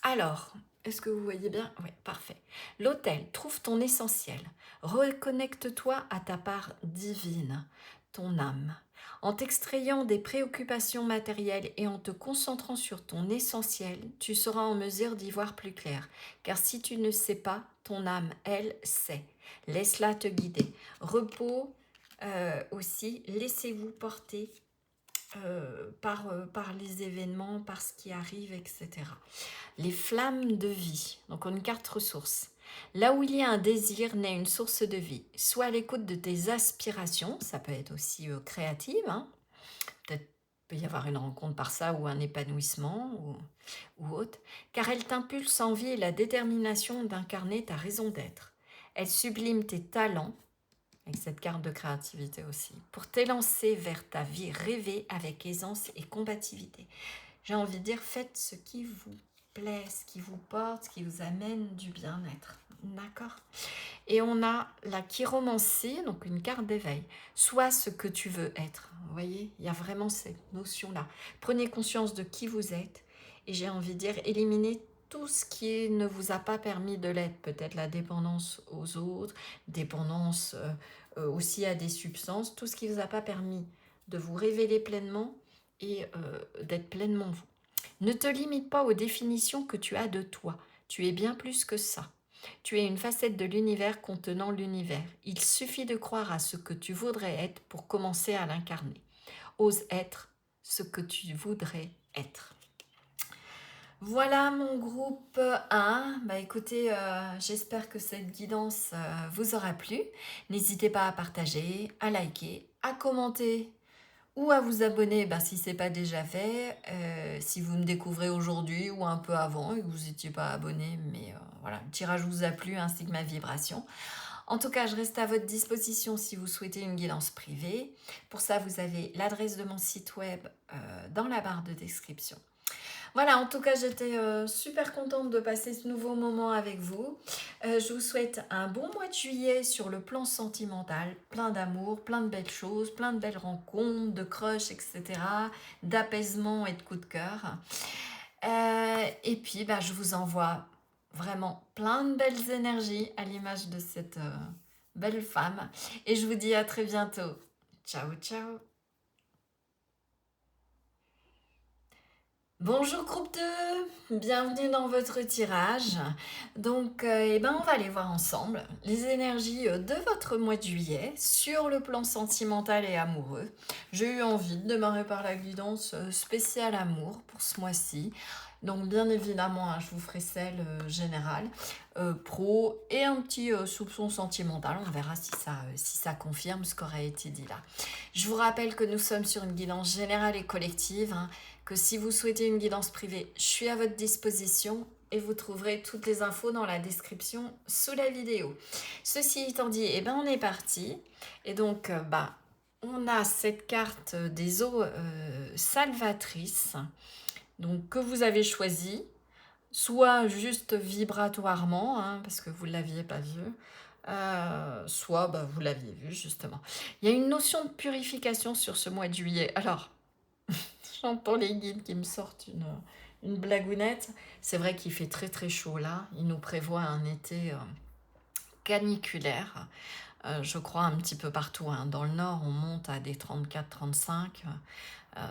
Alors, est-ce que vous voyez bien? Oui, parfait. L'autel, trouve ton essentiel. Reconnecte-toi à ta part divine, ton âme. En t'extrayant des préoccupations matérielles et en te concentrant sur ton essentiel, tu seras en mesure d'y voir plus clair. Car si tu ne sais pas, ton âme, elle, sait. Laisse-la te guider. Repos aussi, laissez-vous porter par les événements, par ce qui arrive, etc. Les flammes de vie, donc une carte ressource. Là où il y a un désir, naît une source de vie. Sois à l'écoute de tes aspirations, ça peut être aussi créative, hein. Peut-être peut y avoir une rencontre par ça ou un épanouissement ou autre, car elle t'impulse envie et la détermination d'incarner ta raison d'être. Elle sublime tes talents, avec cette carte de créativité aussi, pour t'élancer vers ta vie rêvée avec aisance et combativité. J'ai envie de dire, faites ce qui vous plaît, ce qui vous porte, ce qui vous amène du bien-être. D'accord? Et on a la chiromancie, donc une carte d'éveil. Sois ce que tu veux être. Vous voyez, il y a vraiment cette notion-là. Prenez conscience de qui vous êtes et j'ai envie de dire, éliminez tout ce qui ne vous a pas permis de l'être. Peut-être la dépendance aux autres, dépendance aussi à des substances, tout ce qui ne vous a pas permis de vous révéler pleinement et d'être pleinement vous. Ne te limite pas aux définitions que tu as de toi. Tu es bien plus que ça. Tu es une facette de l'univers contenant l'univers. Il suffit de croire à ce que tu voudrais être pour commencer à l'incarner. Ose être ce que tu voudrais être. Voilà mon groupe 1. Bah écoutez, j'espère que cette guidance vous aura plu. N'hésitez pas à partager, à liker, à commenter ou à vous abonner si ce n'est pas déjà fait. Si vous me découvrez aujourd'hui ou un peu avant et que vous n'étiez pas abonné, mais voilà, le tirage vous a plu ainsi que ma vibration. En tout cas, je reste à votre disposition si vous souhaitez une guidance privée. Pour ça, vous avez l'adresse de mon site web dans la barre de description. Voilà, en tout cas, j'étais super contente de passer ce nouveau moment avec vous. Je vous souhaite un bon mois de juillet sur le plan sentimental, plein d'amour, plein de belles choses, plein de belles rencontres, de crush, etc., d'apaisement et de coups de cœur. Et puis, je vous envoie vraiment plein de belles énergies à l'image de cette belle femme. Et je vous dis à très bientôt. Ciao, ciao. Bonjour groupe 2, bienvenue dans votre tirage. Donc, on va aller voir ensemble les énergies de votre mois de juillet sur le plan sentimental et amoureux. J'ai eu envie de démarrer par la guidance spéciale amour pour ce mois-ci. Donc, bien évidemment, je vous ferai celle générale, pro et un petit soupçon sentimental. On verra si ça confirme ce qu'aurait été dit là. Je vous rappelle que nous sommes sur une guidance générale et collective, que si vous souhaitez une guidance privée, je suis à votre disposition et vous trouverez toutes les infos dans la description sous la vidéo. Ceci étant dit, on est parti. Et donc, on a cette carte des eaux salvatrices, donc, que vous avez choisie, soit juste vibratoirement, parce que vous ne l'aviez pas vu, soit vous l'aviez vu justement. Il y a une notion de purification sur ce mois de juillet. Alors, j'entends les guides qui me sortent une blagounette. C'est vrai qu'il fait très très chaud là. Il nous prévoit un été caniculaire. je crois un petit peu partout, hein. Dans le nord, on monte à des 34-35,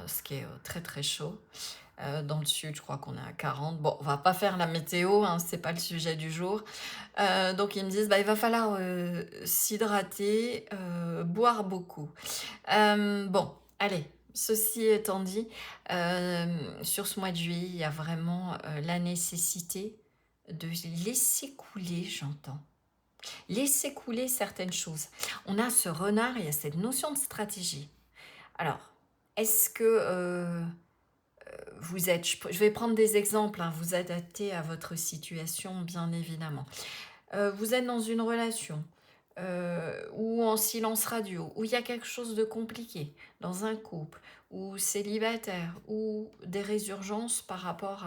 ce qui est très très chaud. Dans le sud, je crois qu'on est à 40. Bon, on va pas faire la météo, hein, c'est pas le sujet du jour. Donc ils me disent, bah, il va falloir s'hydrater, boire beaucoup. Bon, allez, ceci étant dit, sur ce mois de juillet, il y a vraiment la nécessité de laisser couler, j'entends. Laisser couler certaines choses. On a ce renard, il y a cette notion de stratégie. Alors, est-ce que vous êtes, je vais prendre des exemples, hein, vous adaptez à votre situation, bien évidemment. Vous êtes dans une relation, ou en silence radio, où il y a quelque chose de compliqué, dans un couple, ou célibataire, ou des résurgences par rapport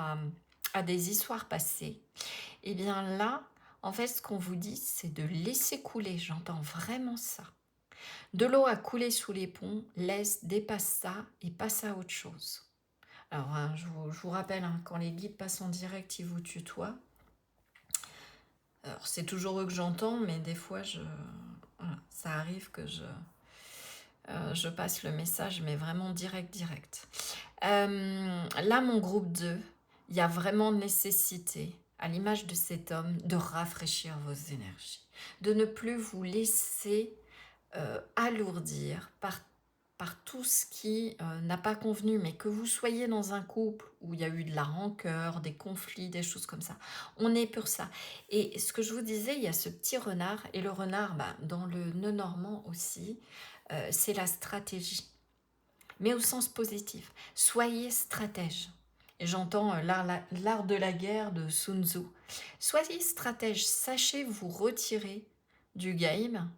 à des histoires passées, et bien là, en fait, ce qu'on vous dit, c'est de laisser couler, j'entends vraiment ça. De l'eau a coulé sous les ponts, laisse, dépasse ça et passe à autre chose. Alors, hein, je vous rappelle, hein, quand les guides passent en direct, ils vous tutoient. Alors, c'est toujours eux que j'entends, mais des fois, voilà, ça arrive que je passe le message, mais vraiment direct. Là, mon groupe 2, il y a vraiment nécessité, à l'image de cet homme, de rafraîchir vos énergies, de ne plus vous laisser alourdir par tout ce qui n'a pas convenu, mais que vous soyez dans un couple où il y a eu de la rancœur, des conflits, des choses comme ça. On est pour ça. Et ce que je vous disais, il y a ce petit renard, et le renard, bah, dans le nœud normand aussi, c'est la stratégie, mais au sens positif. Soyez stratège. Et j'entends l'art de la guerre de Sun Tzu. Soyez stratège, sachez vous retirer du game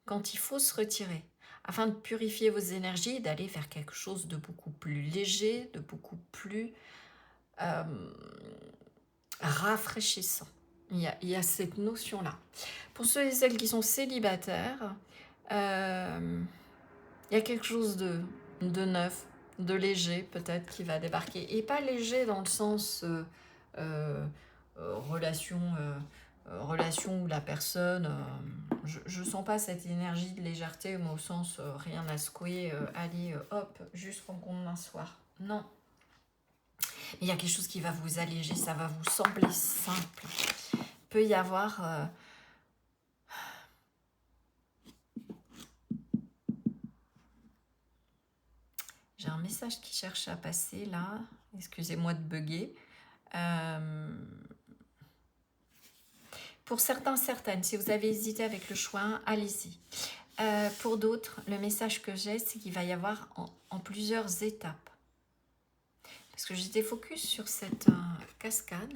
quand il faut se retirer, afin de purifier vos énergies et d'aller vers quelque chose de beaucoup plus léger, de beaucoup plus euh, rafraîchissant. Il y a cette notion-là. Pour ceux et celles qui sont célibataires, il y a quelque chose de neuf, de léger peut-être qui va débarquer. Et pas léger dans le sens relation, relation où la personne... je sens pas cette énergie de légèreté, mais au sens rien à secouer, allez, hop, juste rencontre d'un soir. Non. Mais il y a quelque chose qui va vous alléger, ça va vous sembler simple. Il peut y avoir... J'ai un message qui cherche à passer là. Excusez-moi de bugger. Pour certains, certaines, si vous avez hésité avec le choix, allez-y. Pour d'autres, le message que j'ai, c'est qu'il va y avoir en plusieurs étapes. Parce que j'étais focus sur cette cascade.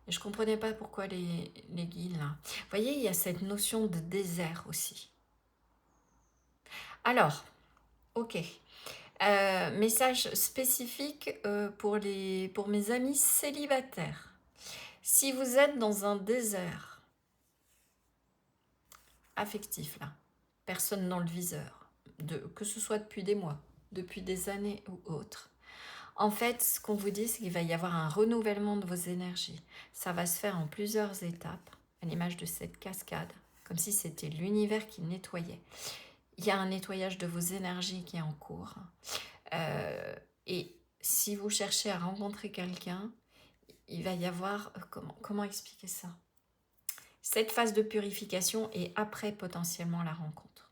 Et je ne comprenais pas pourquoi les guides là. Vous voyez, il y a cette notion de désert aussi. Alors, ok. Message spécifique pour mes amis célibataires. Si vous êtes dans un désert affectif, là, personne dans le viseur, que ce soit depuis des mois, depuis des années ou autres, en fait, ce qu'on vous dit, c'est qu'il va y avoir un renouvellement de vos énergies. Ça va se faire en plusieurs étapes, à l'image de cette cascade, comme si c'était l'univers qui nettoyait. Il y a un nettoyage de vos énergies qui est en cours. Et si vous cherchez à rencontrer quelqu'un, il va y avoir... comment expliquer ça? Cette phase de purification et après potentiellement la rencontre.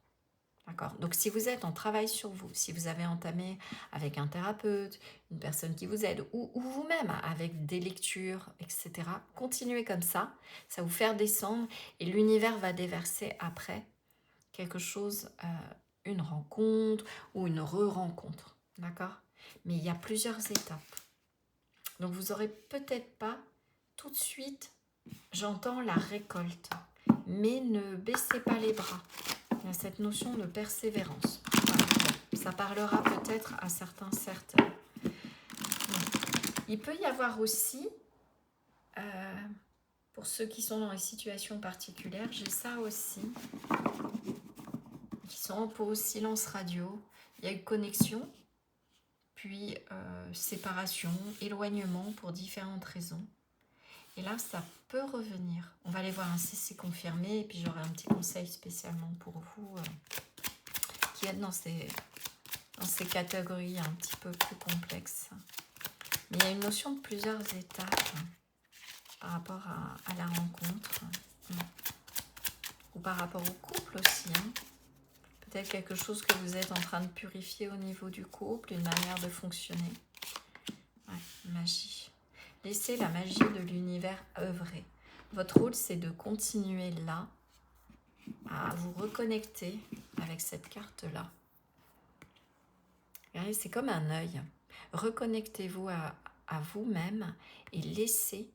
D'accord? Donc si vous êtes en travail sur vous, si vous avez entamé avec un thérapeute, une personne qui vous aide, ou vous-même avec des lectures, etc., continuez comme ça va vous faire descendre et l'univers va déverser après quelque chose, une rencontre ou une re-rencontre. D'accord? Mais il y a plusieurs étapes. Donc vous n'aurez peut-être pas tout de suite, j'entends la récolte, mais ne baissez pas les bras. Il y a cette notion de persévérance. Voilà. Ça parlera peut-être à certains. Il peut y avoir aussi, pour ceux qui sont dans des situations particulières, j'ai ça aussi, qui sont en pause, silence radio, il y a une connexion, puis séparation, éloignement pour différentes raisons. Et là, ça peut revenir. On va aller voir si c'est confirmé. Et puis, j'aurai un petit conseil spécialement pour vous qui êtes dans ces catégories un petit peu plus complexes. Mais il y a une notion de plusieurs étapes par rapport à la rencontre. Ou par rapport au couple aussi. Peut-être quelque chose que vous êtes en train de purifier au niveau du couple, une manière de fonctionner. Ouais, magie. Laissez la magie de l'univers œuvrer. Votre rôle, c'est de continuer là, à vous reconnecter avec cette carte-là. C'est comme un œil. Reconnectez-vous à vous-même et laissez,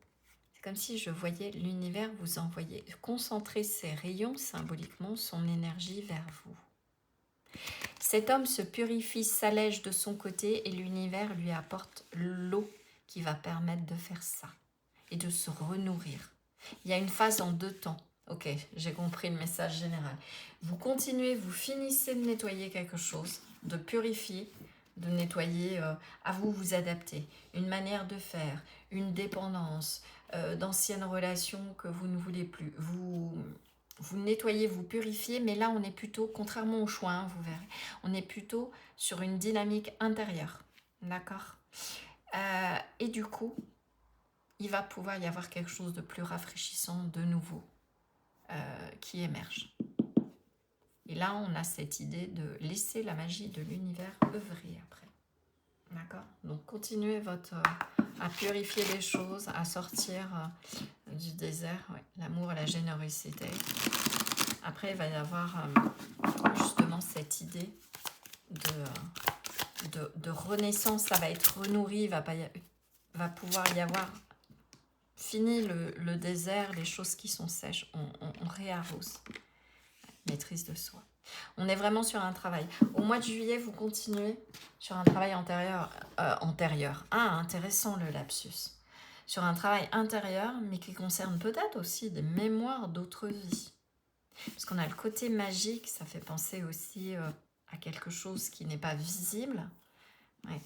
c'est comme si je voyais l'univers vous envoyer, concentrer ses rayons symboliquement, son énergie vers vous. Cet homme se purifie, s'allège de son côté et l'univers lui apporte l'eau qui va permettre de faire ça et de se renourrir. Il y a une phase en 2 temps. Ok, j'ai compris le message général. Vous continuez, vous finissez de nettoyer quelque chose, de purifier, de nettoyer, à vous vous adapter. Une manière de faire, une dépendance, d'anciennes relations que vous ne voulez plus. Vous nettoyez, vous purifiez, mais là on est plutôt, contrairement au choix, vous verrez, on est plutôt sur une dynamique intérieure. D'accord ? Et du coup, il va pouvoir y avoir quelque chose de plus rafraîchissant, de nouveau, qui émerge. Et là, on a cette idée de laisser la magie de l'univers œuvrer après. D'accord ? Donc, continuez à purifier les choses, à sortir du désert, ouais, l'amour et la générosité. Après, il va y avoir justement cette idée de renaissance. Ça va être renourri, va pouvoir y avoir fini le désert, les choses qui sont sèches, on réarrose. Maîtrise de soi. On est vraiment sur un travail. Au mois de juillet, vous continuez sur un travail antérieur. Ah, intéressant le lapsus. Sur un travail intérieur, mais qui concerne peut-être aussi des mémoires d'autres vies. Parce qu'on a le côté magique, ça fait penser aussi à quelque chose qui n'est pas visible. Ouais.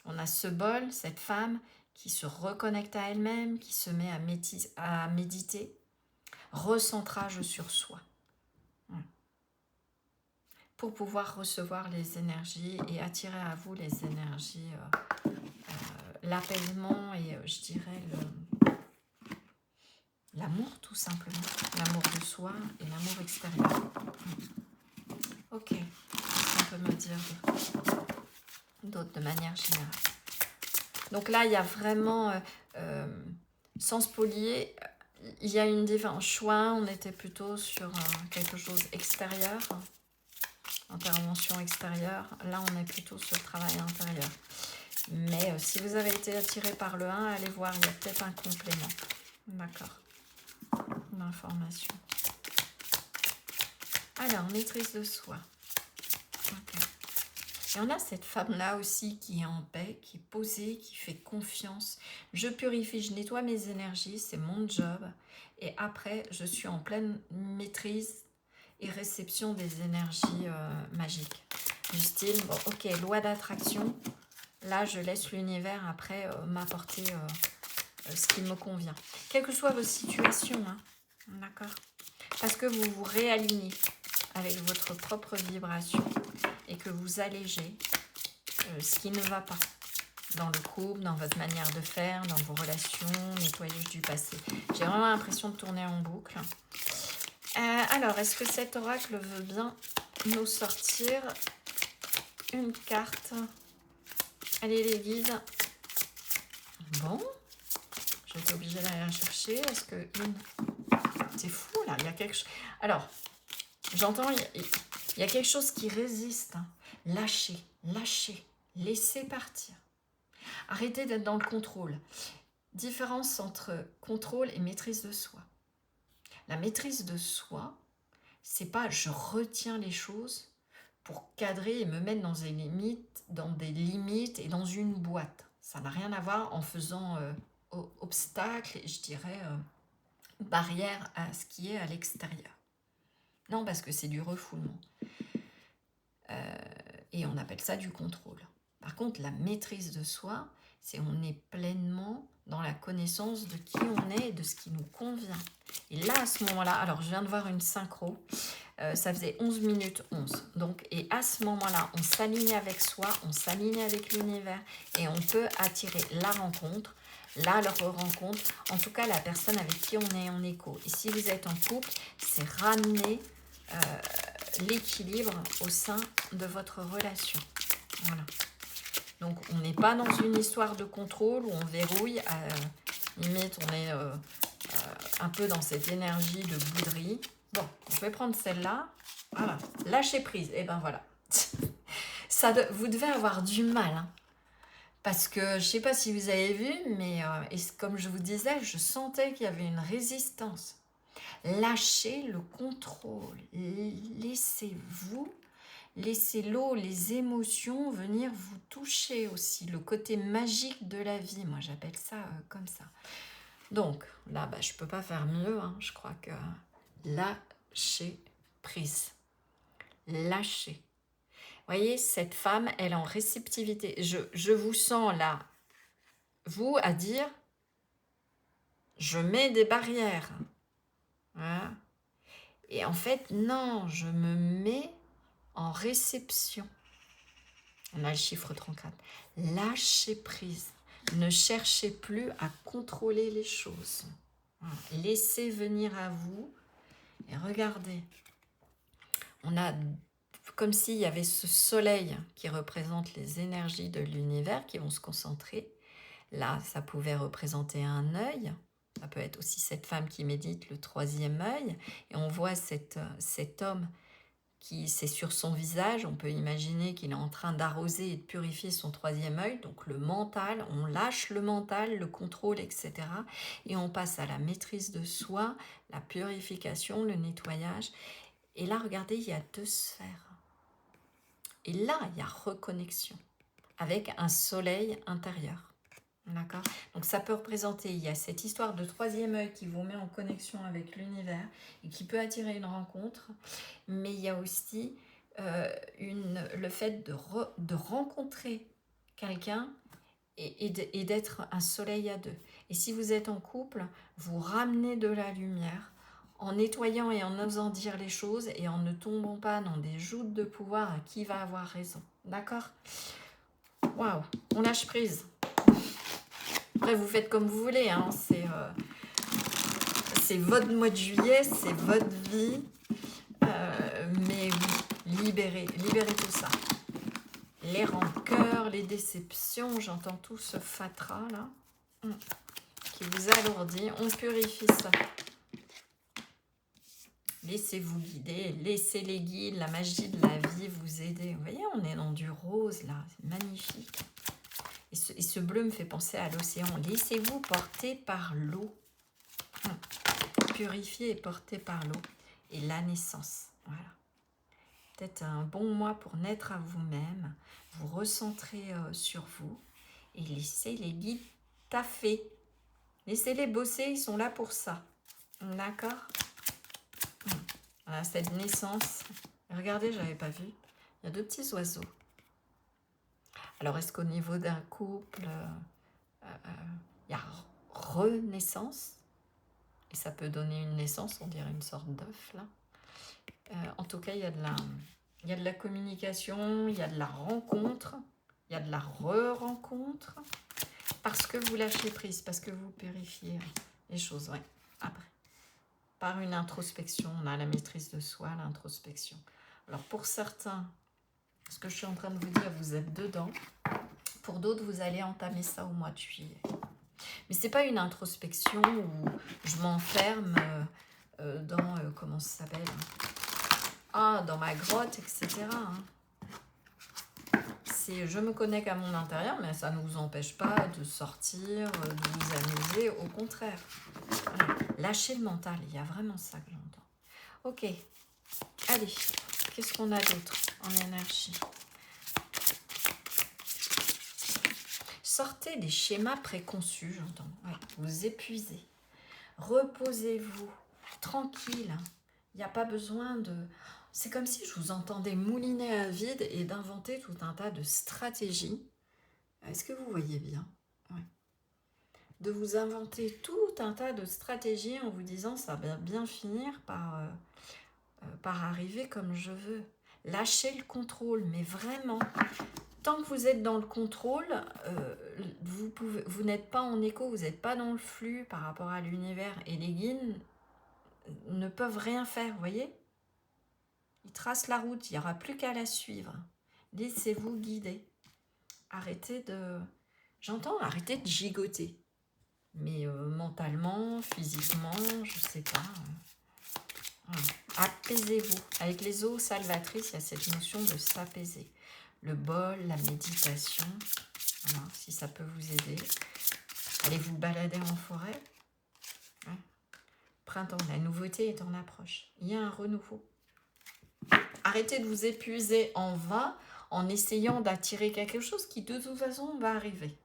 On a ce bol, cette femme qui se reconnecte à elle-même, qui se met à méditer. Recentrage sur soi. Ouais. Pour pouvoir recevoir les énergies et attirer à vous les énergies, l'apaisement et je dirais l'amour tout simplement. L'amour de soi et l'amour extérieur. Ok, qu'est-ce qu'on peut me dire d'autre de manière générale? Donc là, il y a vraiment, sans spolier, il y a une différence. Choix, on était plutôt sur quelque chose extérieur, intervention extérieure. Là, on est plutôt sur le travail intérieur. Mais si vous avez été attiré par le 1, allez voir, il y a peut-être un complément. D'accord. L'information. Alors, maîtrise de soi. Ok. Et on a cette femme-là aussi qui est en paix, qui est posée, qui fait confiance. Je purifie, je nettoie mes énergies, c'est mon job. Et après, je suis en pleine maîtrise et réception des énergies magiques. Du style, bon, ok, loi d'attraction. Là, je laisse l'univers après m'apporter ce qui me convient. Quelles que soient vos situations, hein, d'accord ? Parce que vous vous réalignez avec votre propre vibration et que vous allégez ce qui ne va pas dans le couple, dans votre manière de faire, dans vos relations, nettoyage du passé. J'ai vraiment l'impression de tourner en boucle. Alors, est-ce que cet oracle veut bien nous sortir une carte? Allez, les guides. Bon, j'étais obligée d'aller la chercher. Est-ce que c'est fou là, il y a quelque chose. Alors, j'entends, il y a quelque chose qui résiste. Hein. Lâchez, laissez partir. Arrêtez d'être dans le contrôle. Différence entre contrôle et maîtrise de soi. La maîtrise de soi, c'est pas je retiens les choses pour cadrer et me mettre dans des limites et dans une boîte. Ça n'a rien à voir en faisant obstacle et je dirais barrière à ce qui est à l'extérieur. Non, parce que c'est du refoulement. Et on appelle ça du contrôle. Par contre, la maîtrise de soi, C'est on est pleinement dans la connaissance de qui on est et de ce qui nous convient. Et là, à ce moment-là, alors je viens de voir une synchro, ça faisait 11 minutes 11. Donc, et à ce moment-là, on s'aligne avec soi, on s'aligne avec l'univers et on peut attirer la rencontre, la rencontre, en tout cas la personne avec qui on est en écho. Et si vous êtes en couple, c'est ramener l'équilibre au sein de votre relation. Voilà. Donc, on n'est pas dans une histoire de contrôle où on verrouille. Limite, on est un peu dans cette énergie de bouderie. Bon, je vais prendre celle-là. Voilà, lâcher prise. Et ben voilà. Vous devez avoir du mal. Hein, parce que je ne sais pas si vous avez vu, mais comme je vous disais, je sentais qu'il y avait une résistance. Lâchez le contrôle. Laissez l'eau, les émotions venir vous toucher aussi. Le côté magique de la vie, moi j'appelle ça comme ça. Donc là, je ne peux pas faire mieux. Hein. Je crois que lâcher prise. Lâcher. Vous voyez, cette femme, elle est en réceptivité. Je vous sens là, vous, à dire, je mets des barrières. Voilà. Et en fait, non, je me mets en réception. On a le chiffre 34. Lâchez prise. Ne cherchez plus à contrôler les choses. Voilà. Laissez venir à vous. Et regardez. On a comme s'il y avait ce soleil qui représente les énergies de l'univers qui vont se concentrer. Là, ça pouvait représenter un œil. Ça peut être aussi cette femme qui médite le troisième œil. Et on voit cet homme qui, c'est sur son visage, on peut imaginer qu'il est en train d'arroser et de purifier son troisième œil, donc le mental, on lâche le mental, le contrôle, etc. Et on passe à la maîtrise de soi, la purification, le nettoyage. Et là, regardez, il y a 2 sphères. Et là, il y a reconnexion avec un soleil intérieur. D'accord? Donc ça peut représenter, il y a cette histoire de troisième œil qui vous met en connexion avec l'univers et qui peut attirer une rencontre, mais il y a aussi le fait de rencontrer quelqu'un et d'être un soleil à 2. Et si vous êtes en couple, vous ramenez de la lumière en nettoyant et en osant dire les choses et en ne tombant pas dans des joutes de pouvoir à qui va avoir raison. D'accord? Waouh, on lâche prise. Après, vous faites comme vous voulez, hein. C'est votre mois de juillet, c'est votre vie. Mais oui, libérez tout ça. Les rancœurs, les déceptions, j'entends tout ce fatras là, qui vous alourdit. On purifie ça. Laissez-vous guider, laissez les guides, la magie de la vie vous aider. Vous voyez, on est dans du rose là, c'est magnifique. Et ce bleu me fait penser à l'océan. Laissez-vous porter par l'eau. Purifié et porté par l'eau. Et la naissance. Voilà. Peut-être un bon mois pour naître à vous-même. Vous recentrer sur vous. Et laissez les guides taffer. Laissez-les bosser, ils sont là pour ça. D'accord? Voilà, cette naissance. Regardez, je n'avais pas vu. Il y a 2 petits oiseaux. Alors, est-ce qu'au niveau d'un couple, il y a renaissance? Et ça peut donner une naissance, on dirait une sorte d'œuf, là. En tout cas, il y a de la communication, il y a de la rencontre, il y a de la re-rencontre, parce que vous lâchez prise, parce que vous purifiez les choses, ouais. Après, par une introspection, on a la maîtrise de soi, l'introspection. Alors, pour certains, ce que je suis en train de vous dire, vous êtes dedans. Pour d'autres, vous allez entamer ça au mois de juillet. Mais c'est pas une introspection où je m'enferme dans, comment ça s'appelle, dans ma grotte, etc. Je me connecte à mon intérieur, mais ça ne vous empêche pas de sortir, de vous amuser, au contraire. Voilà. Lâchez le mental, il y a vraiment ça que j'entends. Ok, allez, qu'est-ce qu'on a d'autre en énergie? Sortez des schémas préconçus, j'entends. Ouais, vous épuisez. Reposez-vous, tranquille. Il n'y a pas besoin de... C'est comme si je vous entendais mouliner à vide et d'inventer tout un tas de stratégies. Est-ce que vous voyez bien? Ouais. De vous inventer tout un tas de stratégies en vous disant ça va bien finir par arriver comme je veux. Lâchez le contrôle, mais vraiment. Tant que vous êtes dans le contrôle, vous n'êtes pas en écho, vous n'êtes pas dans le flux par rapport à l'univers. Et les guides ne peuvent rien faire, vous voyez? Ils tracent la route, il n'y aura plus qu'à la suivre. Laissez-vous guider. Arrêtez de... J'entends, arrêtez de gigoter. Mais mentalement, physiquement, je sais pas. Voilà. Apaisez-vous. Avec les eaux salvatrices, il y a cette notion de s'apaiser. Le bol, la méditation, voilà, si ça peut vous aider. Allez vous balader en forêt. Ouais. Printemps, la nouveauté est en approche. Il y a un renouveau. Arrêtez de vous épuiser en vain en essayant d'attirer quelque chose qui de toute façon va arriver.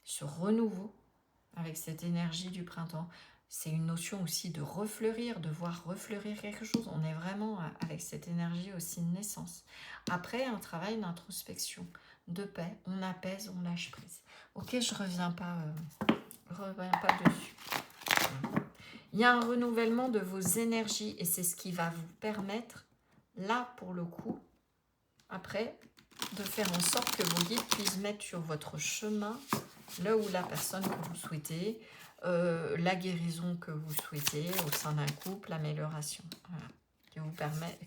Ce renouveau avec cette énergie du printemps, c'est une notion aussi de refleurir, de voir refleurir quelque chose. On est vraiment avec cette énergie aussi de naissance. Après, un travail d'introspection, de paix, on apaise, on lâche prise. Ok, je reviens pas dessus. Il y a un renouvellement de vos énergies et c'est ce qui va vous permettre, là pour le coup, après, de faire en sorte que vos guides puissent mettre sur votre chemin là où la personne que vous souhaitez, la guérison que vous souhaitez au sein d'un couple, l'amélioration. Voilà.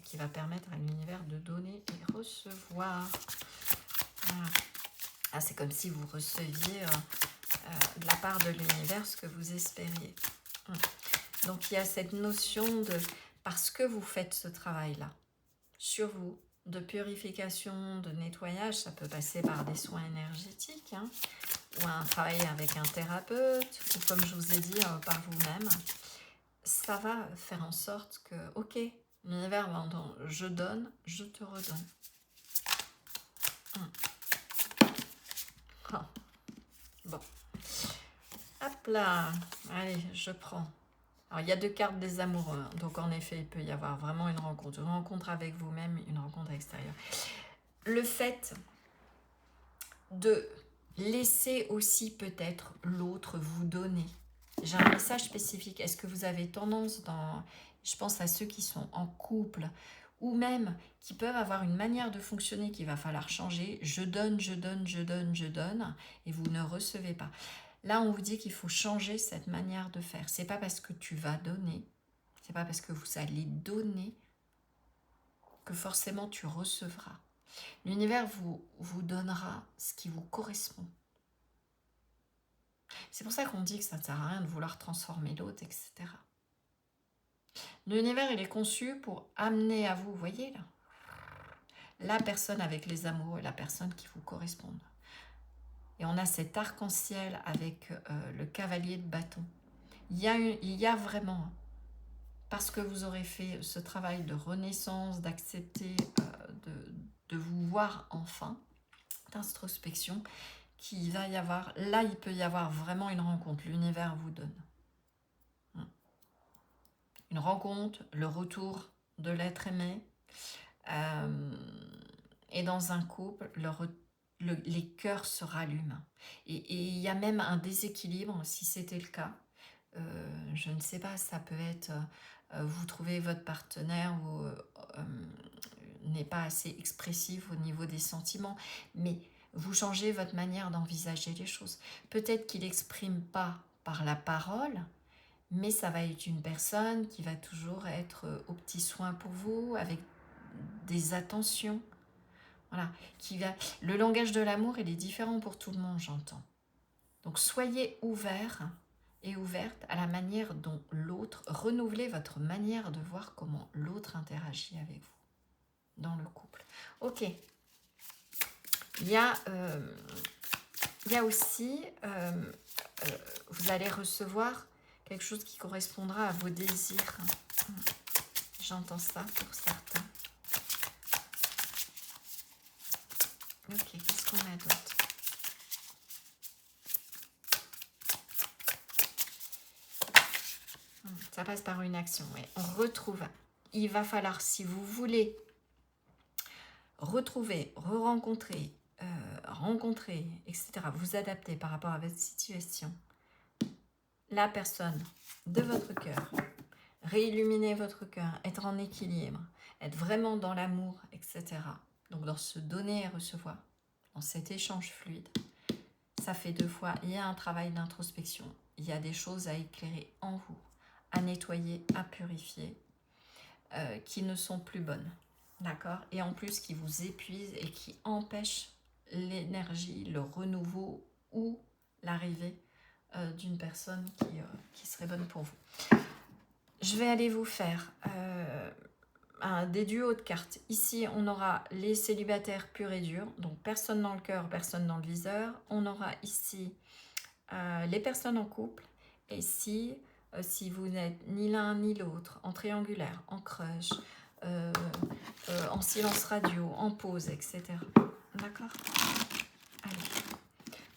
Qui va permettre à l'univers de donner et recevoir. Voilà. Ah, c'est comme si vous receviez de la part de l'univers ce que vous espériez. Donc il y a cette notion de, parce que vous faites ce travail-là, sur vous, de purification, de nettoyage, ça peut passer par des soins énergétiques, hein, ou un travail avec un thérapeute, ou comme je vous ai dit, par vous-même, ça va faire en sorte que, ok, l'univers va entendre, je donne, je te redonne. Oh. Bon. Hop là, allez, je prends. Alors, il y a 2 cartes des amoureux, hein, donc en effet, il peut y avoir vraiment une rencontre avec vous-même, une rencontre extérieure. Le fait de laisser aussi peut-être l'autre vous donner. J'ai un message spécifique. Est-ce que vous avez tendance je pense à ceux qui sont en couple, ou même qui peuvent avoir une manière de fonctionner qu'il va falloir changer. Je donne, je donne, je donne, je donne, et vous ne recevez pas. Là, on vous dit qu'il faut changer cette manière de faire. C'est pas parce que tu vas donner, c'est pas parce que vous allez donner que forcément tu recevras. L'univers vous donnera ce qui vous correspond. C'est pour ça qu'on dit que ça ne sert à rien de vouloir transformer l'autre, etc. L'univers, il est conçu pour amener à vous, vous voyez là, la personne avec les amours et la personne qui vous correspondent. Et on a cet arc-en-ciel avec le cavalier de bâton. Il y a vraiment, parce que vous aurez fait ce travail de renaissance, d'accepter, de vous voir enfin, d'introspection, qu'il va y avoir, là il peut y avoir vraiment une rencontre, l'univers vous donne. Une rencontre, le retour de l'être aimé, et dans un couple, les cœurs se rallument. Et il y a même un déséquilibre, si c'était le cas. Je ne sais pas, ça peut être, vous trouvez votre partenaire n'est pas assez expressif au niveau des sentiments, mais vous changez votre manière d'envisager les choses. Peut-être qu'il n'exprime pas par la parole, mais ça va être une personne qui va toujours être aux petits soins pour vous, avec des attentions. Voilà, le langage de l'amour, il est différent pour tout le monde, j'entends. Donc soyez ouverts et ouverte à la manière dont l'autre, renouvelez votre manière de voir comment l'autre interagit avec vous dans le couple. Ok. Il y a aussi, vous allez recevoir quelque chose qui correspondra à vos désirs. J'entends ça pour certains. Ok, qu'est-ce qu'on a d'autre? Ça passe par une action, oui. On retrouve. Il va falloir, si vous voulez retrouver, re-rencontrer rencontrer, etc., vous adapter par rapport à votre situation, la personne de votre cœur, réilluminer votre cœur, être en équilibre, être vraiment dans l'amour, etc. Donc dans ce donner et recevoir, dans cet échange fluide, ça fait 2 fois, il y a un travail d'introspection, il y a des choses à éclairer en vous, à nettoyer, à purifier, qui ne sont plus bonnes, d'accord? Et en plus qui vous épuisent et qui empêchent l'énergie, le renouveau ou l'arrivée d'une personne qui serait bonne pour vous. Je vais aller vous faire des duos de cartes. Ici, on aura les célibataires purs et durs, donc personne dans le cœur, personne dans le viseur. On aura ici les personnes en couple. Et si vous n'êtes ni l'un ni l'autre, en triangulaire, en crush, en silence radio, en pause, etc. D'accord? Allez.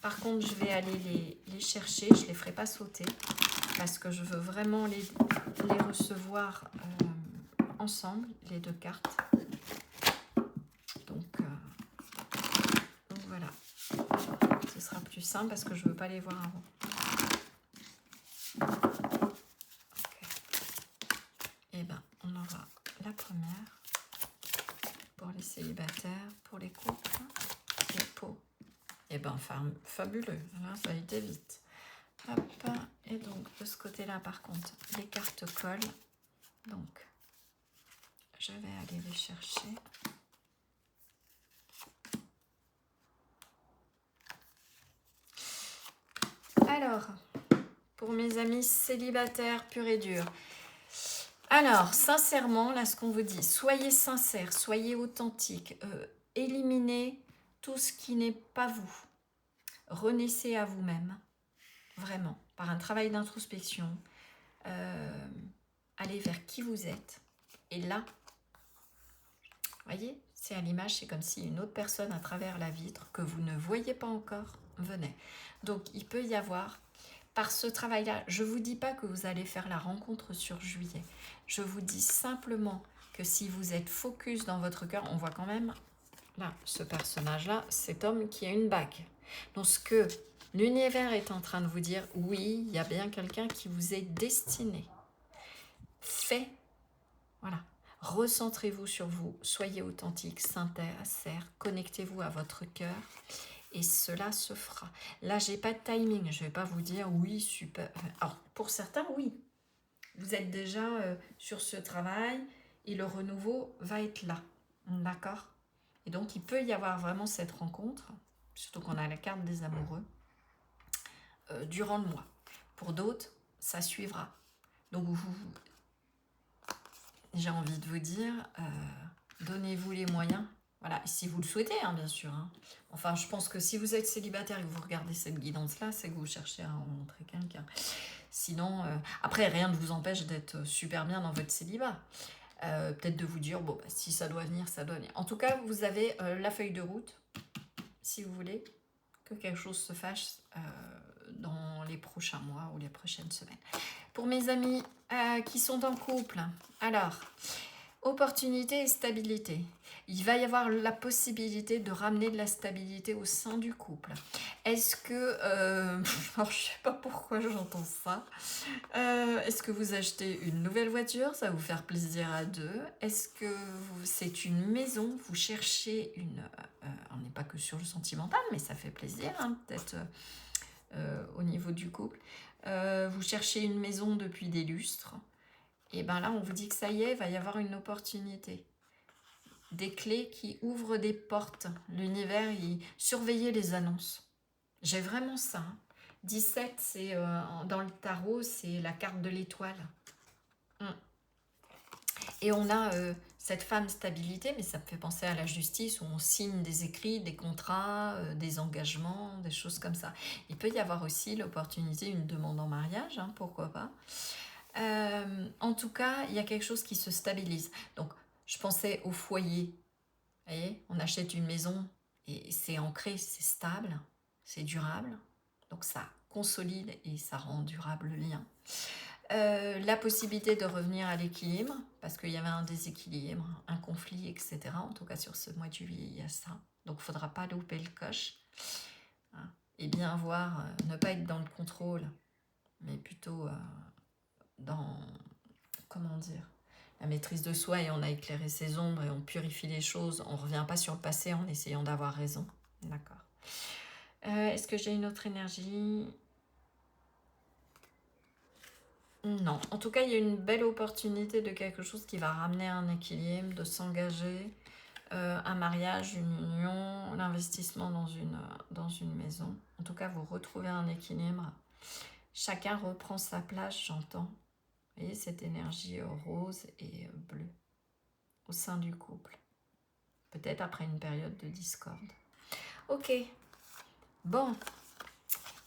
Par contre, je vais aller les chercher, je ne les ferai pas sauter, parce que je veux vraiment les recevoir ensemble, les 2 cartes. Donc voilà, ce sera plus simple parce que je ne veux pas les voir avant. Okay. Et ben, on aura la première pour les célibataires, pour les couples, et pour... Et ben, fabuleux, là, ça a été vite. Hop, et donc de ce côté-là, par contre, les cartes collent. Donc, je vais aller les chercher. Alors, pour mes amis célibataires purs et durs. Alors, sincèrement, là, ce qu'on vous dit, soyez sincères, soyez authentiques, éliminez tout ce qui n'est pas vous. Renaissez à vous-même, vraiment, par un travail d'introspection. Allez vers qui vous êtes. Et là, vous voyez, c'est à l'image, c'est comme si une autre personne à travers la vitre, que vous ne voyez pas encore, venait. Donc, il peut y avoir... Par ce travail-là, je ne vous dis pas que vous allez faire la rencontre sur juillet. Je vous dis simplement que si vous êtes focus dans votre cœur, on voit quand même, là, ce personnage-là, cet homme qui a une bague. Donc, ce que l'univers est en train de vous dire, oui, il y a bien quelqu'un qui vous est destiné. Voilà. Recentrez-vous sur vous, soyez authentique, sincère, connectez-vous à votre cœur. Et cela se fera. Là, j'ai pas de timing. Je vais pas vous dire oui, super. Alors, pour certains, oui. Vous êtes déjà sur ce travail et le renouveau va être là. D'accord? Et donc, il peut y avoir vraiment cette rencontre, surtout qu'on a la carte des amoureux, durant le mois. Pour d'autres, ça suivra. Donc, j'ai envie de vous dire, donnez-vous les moyens. Voilà, si vous le souhaitez, hein, bien sûr. Hein. Enfin, je pense que si vous êtes célibataire et que vous regardez cette guidance-là, c'est que vous cherchez à rencontrer quelqu'un. Sinon, après, rien ne vous empêche d'être super bien dans votre célibat. Peut-être de vous dire, bon, bah, si ça doit venir, ça doit venir. En tout cas, vous avez la feuille de route, si vous voulez, que quelque chose se fasse dans les prochains mois ou les prochaines semaines. Pour mes amis qui sont en couple, alors... Opportunité et stabilité. Il va y avoir la possibilité de ramener de la stabilité au sein du couple. Est-ce que... alors, je ne sais pas pourquoi j'entends ça. Est-ce que vous achetez une nouvelle voiture? Ça va vous faire plaisir à deux. Est-ce que c'est une maison? Vous cherchez une... on n'est pas que sur le sentimental, mais ça fait plaisir, hein, peut-être au niveau du couple. Vous cherchez une maison depuis des lustres. Et bien là, on vous dit que ça y est, il va y avoir une opportunité. Des clés qui ouvrent des portes. L'univers, surveillez les annonces. J'ai vraiment ça. Hein. 17, c'est dans le tarot, c'est la carte de l'étoile. Et on a cette femme stabilité, mais ça me fait penser à la justice, où on signe des écrits, des contrats, des engagements, des choses comme ça. Il peut y avoir aussi l'opportunité, une demande en mariage, hein, pourquoi pas. En tout cas, il y a quelque chose qui se stabilise. Donc, je pensais au foyer. Vous voyez, on achète une maison et c'est ancré, c'est stable, c'est durable. Donc, ça consolide et ça rend durable le lien. la possibilité de revenir à l'équilibre, parce qu'il y avait un déséquilibre, un conflit, etc. En tout cas, sur ce mois de juillet, il y a ça. Donc, il ne faudra pas louper le coche. Hein. Et bien voir, ne pas être dans le contrôle, mais plutôt dans, comment dire, la maîtrise de soi, et on a éclairé ses ombres et on purifie les choses. On ne revient pas sur le passé en essayant d'avoir raison. D'accord. Est-ce que j'ai une autre énergie ? Non. En tout cas, il y a une belle opportunité de quelque chose qui va ramener un équilibre, de s'engager, un mariage, une union, l'investissement dans une maison. En tout cas, vous retrouvez un équilibre. Chacun reprend sa place, j'entends. Vous voyez cette énergie rose et bleue au sein du couple. Peut-être après une période de discorde. Ok. Bon.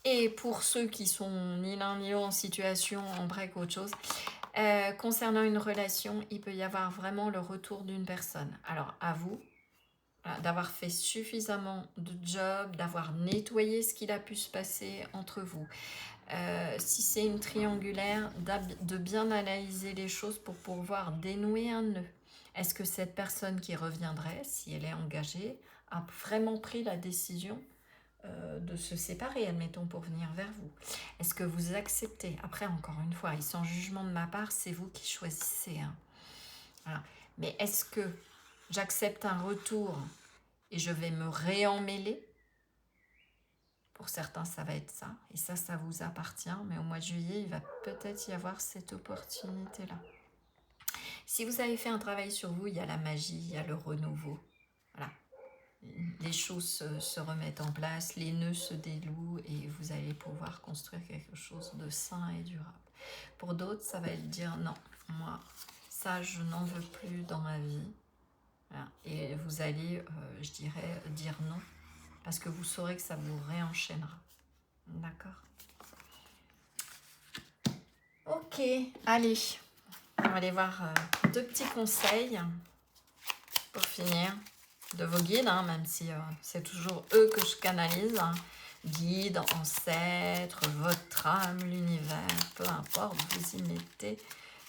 Et pour ceux qui sont ni l'un ni l'autre en situation, en break, autre chose, concernant une relation, il peut y avoir vraiment le retour d'une personne. Alors, à vous, voilà, d'avoir fait suffisamment de job, d'avoir nettoyé ce qu'il a pu se passer entre vous. Si c'est une triangulaire, de bien analyser les choses pour pouvoir dénouer un nœud. Est-ce que cette personne qui reviendrait, si elle est engagée, a vraiment pris la décision de se séparer, admettons, pour venir vers vous? Est-ce que vous acceptez? Après, encore une fois, et sans jugement de ma part, c'est vous qui choisissez. Hein. Voilà. Mais est-ce que j'accepte un retour et je vais me réemmêler? Pour certains, ça va être ça. Et ça vous appartient. Mais au mois de juillet, il va peut-être y avoir cette opportunité-là. Si vous avez fait un travail sur vous, il y a la magie, il y a le renouveau. Voilà. Les choses se remettent en place, les nœuds se délouent et vous allez pouvoir construire quelque chose de sain et durable. Pour d'autres, ça va être dire non, moi, ça, je n'en veux plus dans ma vie. Voilà. Et vous allez, je dirais, dire non, parce que vous saurez que ça vous réenchaînera. D'accord? Ok, allez, on va aller voir deux petits conseils pour finir de vos guides, hein, même si c'est toujours eux que je canalise. Hein. Guides, ancêtres, votre âme, l'univers, peu importe, vous y mettez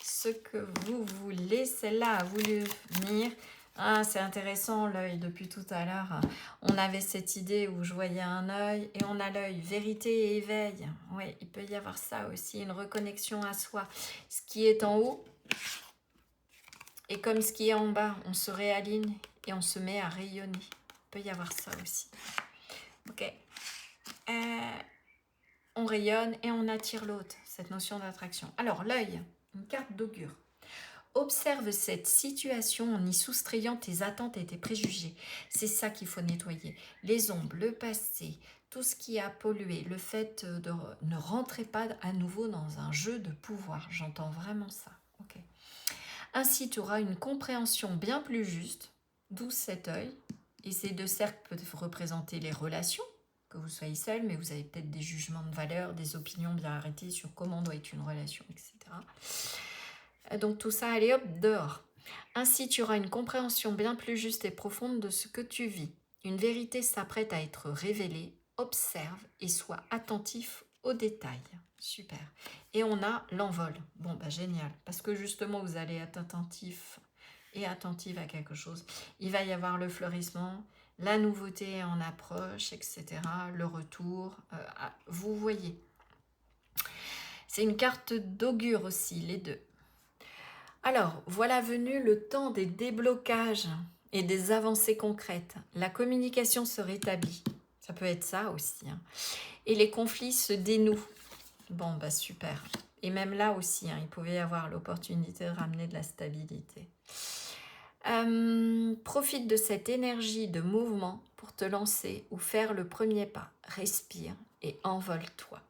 ce que vous voulez. Celle-là a voulu venir. Ah, c'est intéressant, l'œil, depuis tout à l'heure. On avait cette idée où je voyais un œil et on a l'œil. Vérité et éveil. Oui, il peut y avoir ça aussi, une reconnexion à soi. Ce qui est en haut et comme ce qui est en bas, on se réaligne et on se met à rayonner. Il peut y avoir ça aussi. Ok. On rayonne et on attire l'autre, cette notion d'attraction. Alors, l'œil, une carte d'augure. Observe cette situation en y soustrayant tes attentes et tes préjugés. C'est ça qu'il faut nettoyer. Les ombres, le passé, tout ce qui a pollué, le fait de ne rentrer pas à nouveau dans un jeu de pouvoir. J'entends vraiment ça. Okay. Ainsi, tu auras une compréhension bien plus juste, d'où cet œil. Et ces deux cercles peuvent représenter les relations, que vous soyez seul, mais vous avez peut-être des jugements de valeur, des opinions bien arrêtées sur comment doit être une relation, etc. Donc tout ça, allez hop, dehors. Ainsi, tu auras une compréhension bien plus juste et profonde de ce que tu vis. Une vérité s'apprête à être révélée. Observe et sois attentif aux détails. Super. Et on a l'envol. Bon, bah génial. Parce que justement, vous allez être attentif et attentive à quelque chose. Il va y avoir le fleurissement, la nouveauté en approche, etc. Le retour. Vous voyez. C'est une carte d'augure aussi, les deux. Alors, voilà venu le temps des déblocages et des avancées concrètes. La communication se rétablit. Ça peut être ça aussi. Hein. Et les conflits se dénouent. Bon, bah super. Et même là aussi, hein, il pouvait y avoir l'opportunité de ramener de la stabilité. Profite de cette énergie de mouvement pour te lancer ou faire le premier pas. Respire et envole-toi.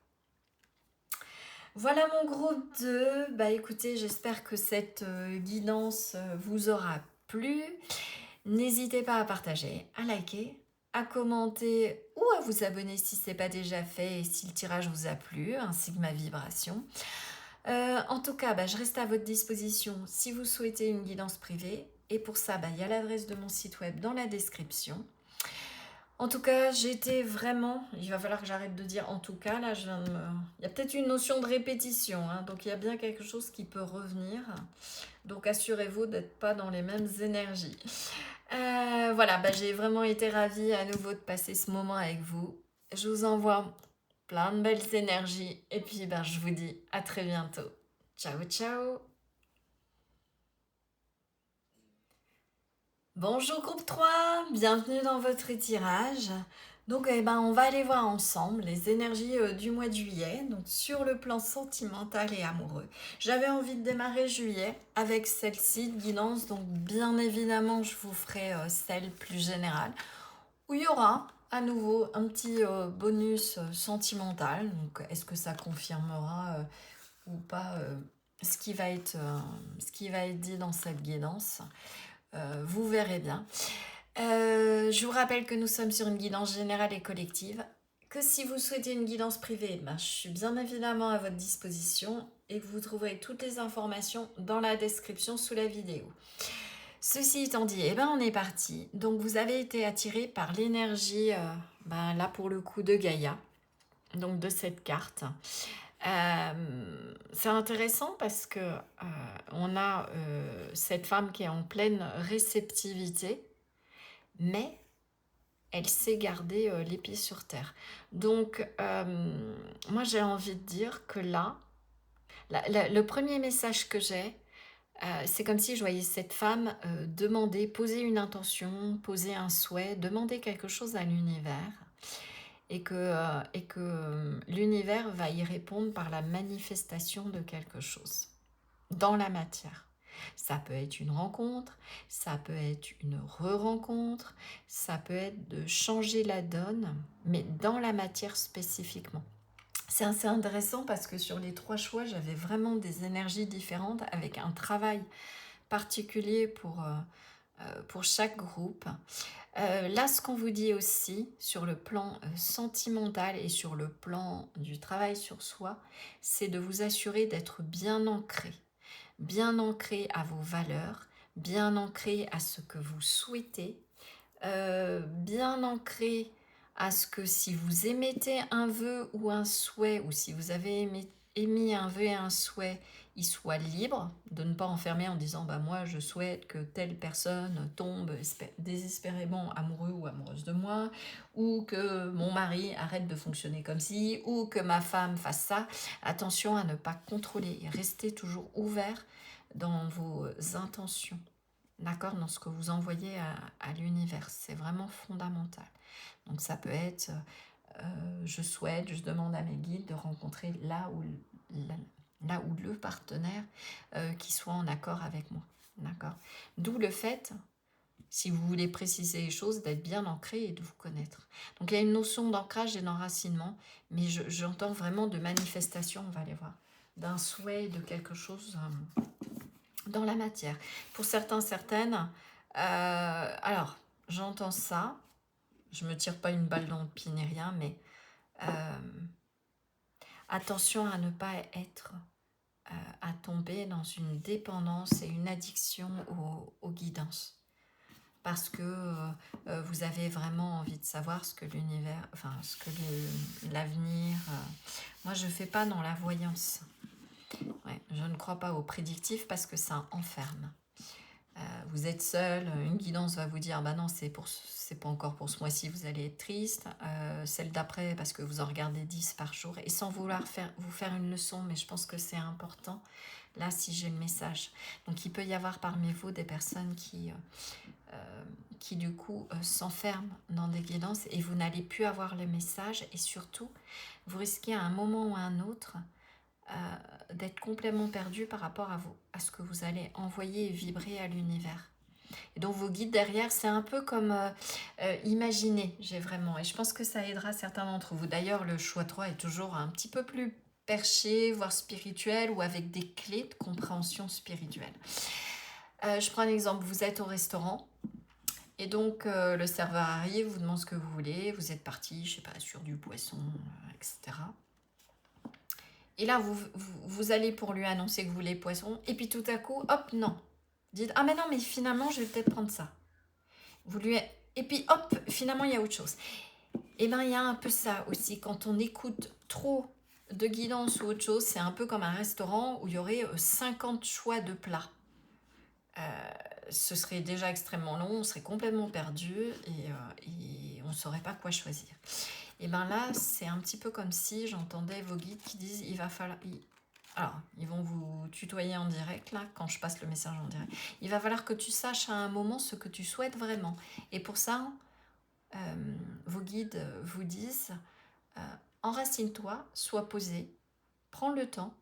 Voilà mon groupe 2. Bah écoutez, j'espère que cette guidance vous aura plu. N'hésitez pas à partager, à liker, à commenter ou à vous abonner si ce n'est pas déjà fait et si le tirage vous a plu, ainsi que ma vibration. En tout cas, je reste à votre disposition si vous souhaitez une guidance privée. Et pour ça, il y a l'adresse de mon site web dans la description. En tout cas, j'étais vraiment... Il va falloir que j'arrête de dire en tout cas, là, je viens de me... Il y a peut-être une notion de répétition, hein, donc il y a bien quelque chose qui peut revenir. Donc assurez-vous d'être pas dans les mêmes énergies. Voilà, bah, j'ai vraiment été ravie à nouveau de passer ce moment avec vous. Je vous envoie plein de belles énergies et puis ben, je vous dis à très bientôt. Ciao, ciao. Bonjour groupe 3, bienvenue dans votre tirage. Donc eh ben, on va aller voir ensemble les énergies du mois de juillet, donc sur le plan sentimental et amoureux. J'avais envie de démarrer juillet avec celle-ci de guidance, donc bien évidemment je vous ferai celle plus générale, où il y aura à nouveau un petit bonus sentimental. Donc est-ce que ça confirmera ou pas ce qui va être dit dans cette guidance. Vous verrez bien. Je vous rappelle que nous sommes sur une guidance générale et collective, que si vous souhaitez une guidance privée, ben, je suis bien évidemment à votre disposition et que vous trouverez toutes les informations dans la description sous la vidéo. Ceci étant dit, eh ben on est parti. Donc vous avez été attiré par l'énergie, là pour le coup de Gaïa, donc de cette carte. C'est intéressant parce que on a cette femme qui est en pleine réceptivité, mais elle sait garder les pieds sur terre. Donc, moi j'ai envie de dire que là, le premier message que j'ai, c'est comme si je voyais cette femme demander, poser une intention, poser un souhait, demander quelque chose à l'univers et que l'univers va y répondre par la manifestation de quelque chose dans la matière. Ça peut être une rencontre, ça peut être une re-rencontre, ça peut être de changer la donne, mais dans la matière spécifiquement. C'est assez intéressant parce que sur les 3 choix, j'avais vraiment des énergies différentes avec un travail particulier pour chaque groupe. Là, ce qu'on vous dit aussi sur le plan sentimental et sur le plan du travail sur soi, c'est de vous assurer d'être bien ancré à vos valeurs, bien ancré à ce que vous souhaitez, bien ancré à ce que si vous émettez un vœu ou un souhait, ou si vous avez émis un vœu et un souhait, il soit libre, de ne pas enfermer en disant bah moi je souhaite que telle personne tombe désespérément amoureux ou amoureuse de moi, ou que mon mari arrête de fonctionner comme ci, ou que ma femme fasse ça. Attention à ne pas contrôler, restez toujours ouvert dans vos intentions. D'accord, dans ce que vous envoyez à l'univers, c'est vraiment fondamental. Donc ça peut être, je demande à mes guides de rencontrer là où le partenaire qui soit en accord avec moi. D'accord. D'où le fait, si vous voulez préciser les choses, d'être bien ancré et de vous connaître. Donc il y a une notion d'ancrage et d'enracinement, mais j'entends vraiment de manifestation, on va aller voir, d'un souhait, de quelque chose dans la matière. Pour certains, certaines, alors j'entends ça, je me tire pas une balle dans le pied ni rien, mais attention à ne pas être, à tomber dans une dépendance et une addiction aux guidances. Parce que vous avez vraiment envie de savoir ce que l'univers, enfin ce que l'avenir... moi je ne fais pas dans la voyance. Ouais, je ne crois pas au prédictif parce que ça enferme. Vous êtes seul, une guidance va vous dire bah non, c'est pas encore pour ce mois-ci, vous allez être triste. Celle d'après, parce que vous en regardez 10 par jour, et sans vouloir vous faire une leçon, mais je pense que c'est important. Là, si j'ai le message. Donc, il peut y avoir parmi vous des personnes qui du coup, s'enferment dans des guidances et vous n'allez plus avoir le message. Et surtout, vous risquez à un moment ou à un autre d'être complètement perdu par rapport à ce que vous allez envoyer et vibrer à l'univers. Et donc vos guides derrière, c'est un peu comme imaginer, j'ai vraiment. Et je pense que ça aidera certains d'entre vous. D'ailleurs, le choix 3 est toujours un petit peu plus perché, voire spirituel, ou avec des clés de compréhension spirituelle. Je prends un exemple, vous êtes au restaurant, et donc le serveur arrive, vous demande ce que vous voulez, vous êtes parti, je sais pas, sur du poisson, etc. Et là, vous allez pour lui annoncer que vous voulez poisson. Et puis tout à coup, hop, non. Dites, ah mais non, mais finalement, je vais peut-être prendre ça. Et puis hop, finalement il y a autre chose. Et bien il y a un peu ça aussi, quand on écoute trop de guidance ou autre chose, c'est un peu comme un restaurant où il y aurait 50 choix de plats. Ce serait déjà extrêmement long, on serait complètement perdu et on ne saurait pas quoi choisir. Et bien là, c'est un petit peu comme si j'entendais vos guides qui disent il va falloir. Alors, ils vont vous tutoyer en direct, là, quand je passe le message en direct. Il va falloir que tu saches à un moment ce que tu souhaites vraiment. Et pour ça, vos guides vous disent enracine-toi, sois posé, prends le temps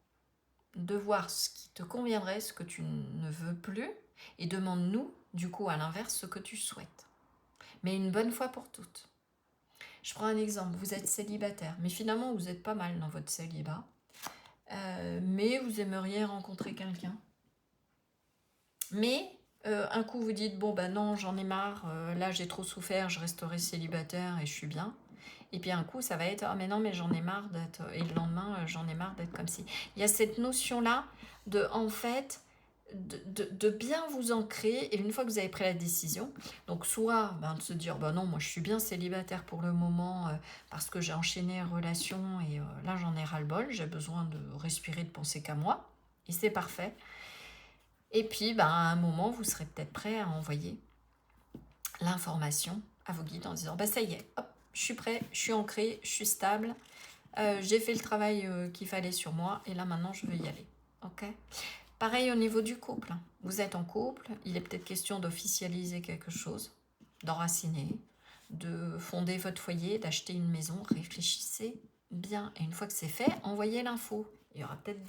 de voir ce qui te conviendrait, ce que tu ne veux plus, et demande-nous, du coup, à l'inverse, ce que tu souhaites. Mais une bonne fois pour toutes. Je prends un exemple, vous êtes célibataire, mais finalement, vous êtes pas mal dans votre célibat, mais vous aimeriez rencontrer quelqu'un. Mais un coup, vous dites, bon, ben non, j'en ai marre, là, j'ai trop souffert, je resterai célibataire et je suis bien. Et puis un coup, ça va être, ah mais non, mais j'en ai marre d'être... Et le lendemain, j'en ai marre d'être comme ci. Il y a cette notion-là de, en fait, de bien vous ancrer. Et une fois que vous avez pris la décision, donc soit de se dire, bah non, moi je suis bien célibataire pour le moment parce que j'ai enchaîné les relations et là j'en ai ras-le-bol, j'ai besoin de respirer, de penser qu'à moi. Et c'est parfait. Et puis, à un moment, vous serez peut-être prêt à envoyer l'information à vos guides en disant, ça y est, hop, je suis prêt, je suis ancré, je suis stable, j'ai fait le travail qu'il fallait sur moi et là maintenant je veux y aller. Ok. Pareil au niveau du couple. Vous êtes en couple, il est peut-être question d'officialiser quelque chose, d'enraciner, de fonder votre foyer, d'acheter une maison. Réfléchissez bien et une fois que c'est fait, envoyez l'info. Il y aura peut-être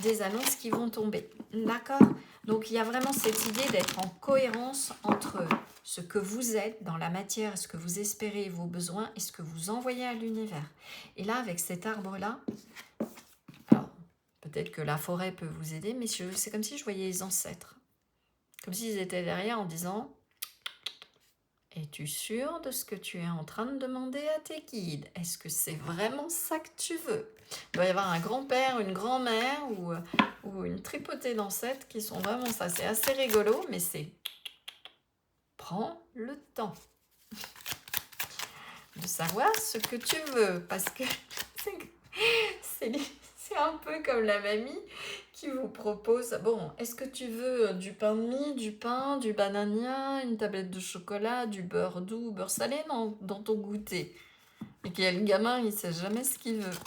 des annonces qui vont tomber. D'accord? Donc il y a vraiment cette idée d'être en cohérence entre ce que vous êtes dans la matière, ce que vous espérez, vos besoins et ce que vous envoyez à l'univers. Et là, avec cet arbre-là, alors peut-être que la forêt peut vous aider, mais c'est comme si je voyais les ancêtres. Comme s'ils étaient derrière en disant « Es-tu sûr de ce que tu es en train de demander à tes guides? Est-ce que c'est vraiment ça que tu veux ?» Il doit y avoir un grand-père, une grand-mère ou une tripotée d'ancêtres qui sont vraiment ça. C'est assez rigolo, mais c'est prends le temps de savoir ce que tu veux parce que c'est un peu comme la mamie qui vous propose bon, est-ce que tu veux du pain de mie, du pain, du banania, une tablette de chocolat, du beurre doux, beurre salé dans ton goûter? Et qu'il y a le gamin, il sait jamais ce qu'il veut.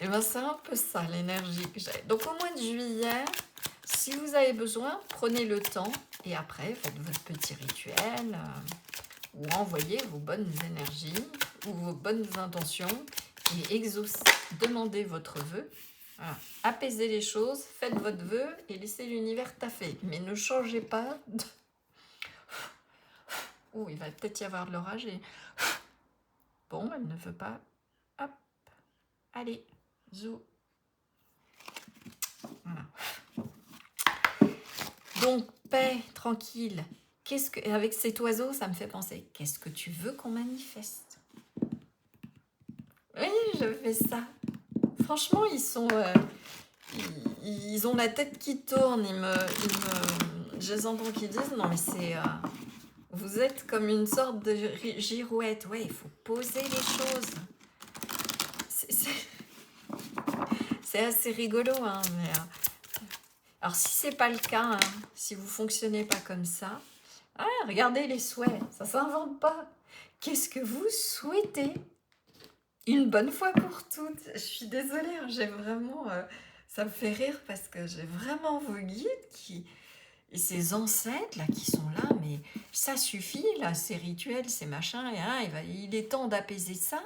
Et bien c'est un peu ça l'énergie que j'ai. Donc au mois de juillet, si vous avez besoin, prenez le temps et après faites votre petit rituel ou envoyez vos bonnes énergies ou vos bonnes intentions et demandez votre vœu. Voilà. Apaisez les choses, faites votre vœu et laissez l'univers taffer. Mais ne changez pas de... Oh, il va peut-être y avoir de l'orage et... Bon, elle ne veut pas. Hop, allez, zou. Voilà. Donc, paix, tranquille. Avec cet oiseau, ça me fait penser, qu'est-ce que tu veux qu'on manifeste? Oui, je fais ça. Franchement, ils sont... ils ont la tête qui tourne. Je les entends qui disent, non mais c'est... vous êtes comme une sorte de girouette. Ouais, il faut poser les choses. C'est assez rigolo, hein, mais... alors, si c'est pas le cas, hein, si vous fonctionnez pas comme ça, regardez les souhaits, ça s'invente pas. Qu'est-ce que vous souhaitez? Une bonne fois pour toutes. Je suis désolée, hein, j'ai vraiment... ça me fait rire parce que j'ai vraiment vos guides et ces ancêtres là qui sont là, mais ça suffit là, ces rituels, ces machins, il est temps d'apaiser ça,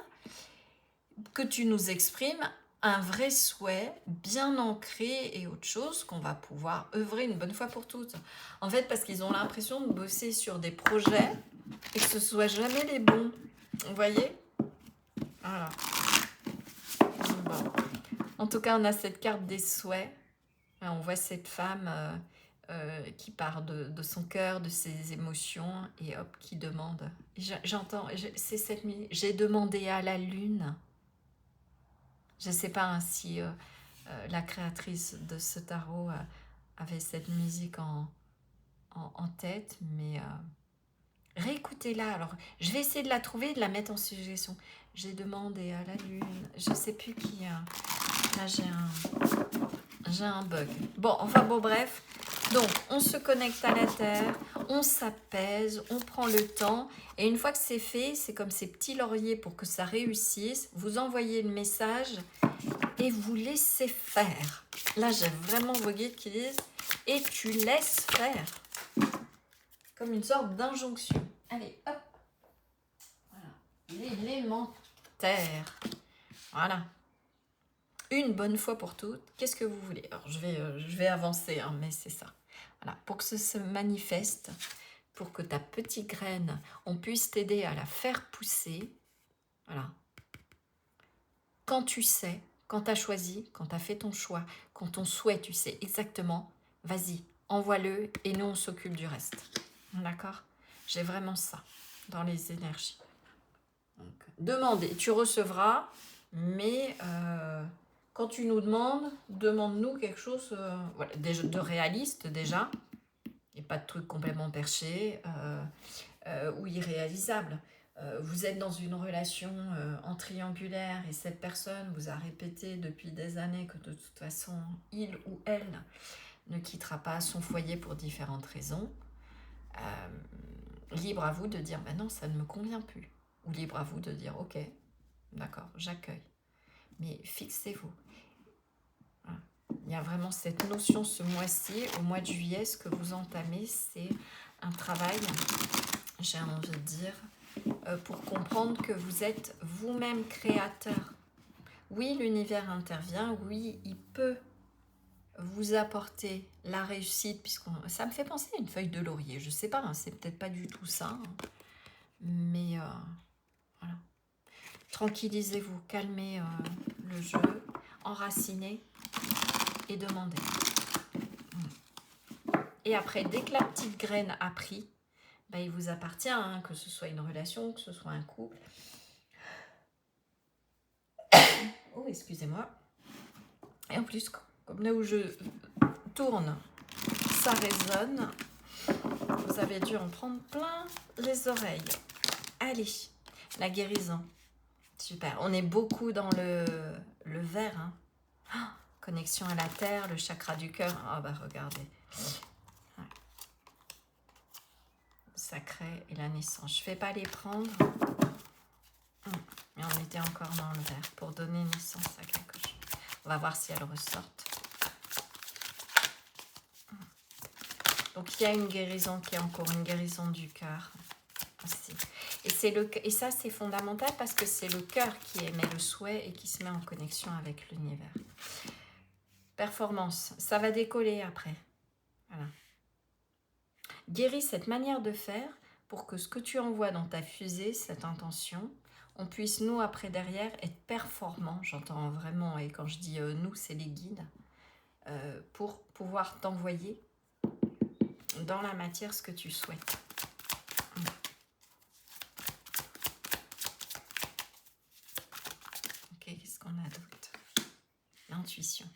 que tu nous exprimes un vrai souhait bien ancré et autre chose qu'on va pouvoir œuvrer une bonne fois pour toutes. En fait, parce qu'ils ont l'impression de bosser sur des projets et que ce soit jamais les bons. Vous voyez? Voilà. Bon. En tout cas, on a cette carte des souhaits. On voit cette femme qui part de son cœur, de ses émotions et hop, qui demande. J'entends, c'est cette musique. J'ai demandé à la lune. Je ne sais pas hein, si la créatrice de ce tarot avait cette musique en tête, mais réécoutez tu es là. Alors, je vais essayer de la trouver et de la mettre en suggestion. J'ai demandé à la lune. Je sais plus qui a. Là, j'ai un bug. Bon, enfin bon, bref. Donc, on se connecte à la Terre, on s'apaise, on prend le temps. Et une fois que c'est fait, c'est comme ces petits lauriers pour que ça réussisse. Vous envoyez le message et vous laissez faire. Là, j'ai vraiment vos guides qui disent « et tu laisses faire ». Comme une sorte d'injonction. Allez, hop. Voilà. L'élémentaire. Voilà. Une bonne fois pour toutes, qu'est-ce que vous voulez? Alors, je vais avancer, hein, mais c'est ça. Voilà. Pour que ça se manifeste, pour que ta petite graine, on puisse t'aider à la faire pousser. Voilà. Quand tu sais, quand tu as choisi, quand tu as fait ton choix, quand ton souhait, tu sais exactement, vas-y, envoie-le et nous, on s'occupe du reste. D'accord? J'ai vraiment ça dans les énergies. Donc, demande et tu recevras, mais quand tu nous demandes, demande-nous quelque chose voilà, de réaliste déjà, et pas de trucs complètement perchés ou irréalisables. Vous êtes dans une relation en triangulaire et cette personne vous a répété depuis des années que de toute façon, il ou elle ne quittera pas son foyer pour différentes raisons. Libre à vous de dire bah non, ça ne me convient plus. Ou libre à vous de dire ok, d'accord, j'accueille. Mais fixez-vous. Voilà. Il y a vraiment cette notion ce mois-ci, au mois de juillet, ce que vous entamez, c'est un travail, j'ai envie de dire, pour comprendre que vous êtes vous-même créateur. Oui, l'univers intervient, oui, il peut vous apporter la réussite, ça me fait penser à une feuille de laurier, je ne sais pas, hein, c'est peut-être pas du tout ça, hein, mais voilà. Tranquillisez-vous, calmez le jeu, enracinez et demandez. Et après, dès que la petite graine a pris, ben, il vous appartient, hein, que ce soit une relation, que ce soit un couple. Oh, excusez-moi. Et en plus, comme là où je tourne, ça résonne. Vous avez dû en prendre plein les oreilles. Allez, la guérison. Super. On est beaucoup dans le vert. Hein. Oh, connexion à la terre, le chakra du cœur. Ah bah regardez. Ouais. Le sacré et la naissance. Je ne vais pas les prendre. Mais on était encore dans le vert pour donner naissance à quelque chose. On va voir si elles ressortent. Donc il y a une guérison qui est encore une guérison du cœur aussi. Et ça c'est fondamental parce que c'est le cœur qui émet le souhait et qui se met en connexion avec l'univers. Performance, ça va décoller après. Voilà. Guéris cette manière de faire pour que ce que tu envoies dans ta fusée, cette intention, on puisse nous après derrière être performants, j'entends vraiment, et quand je dis nous c'est les guides, pour pouvoir t'envoyer dans la matière ce que tu souhaites. Ok, qu'est-ce qu'on a d'autre? L'intuition.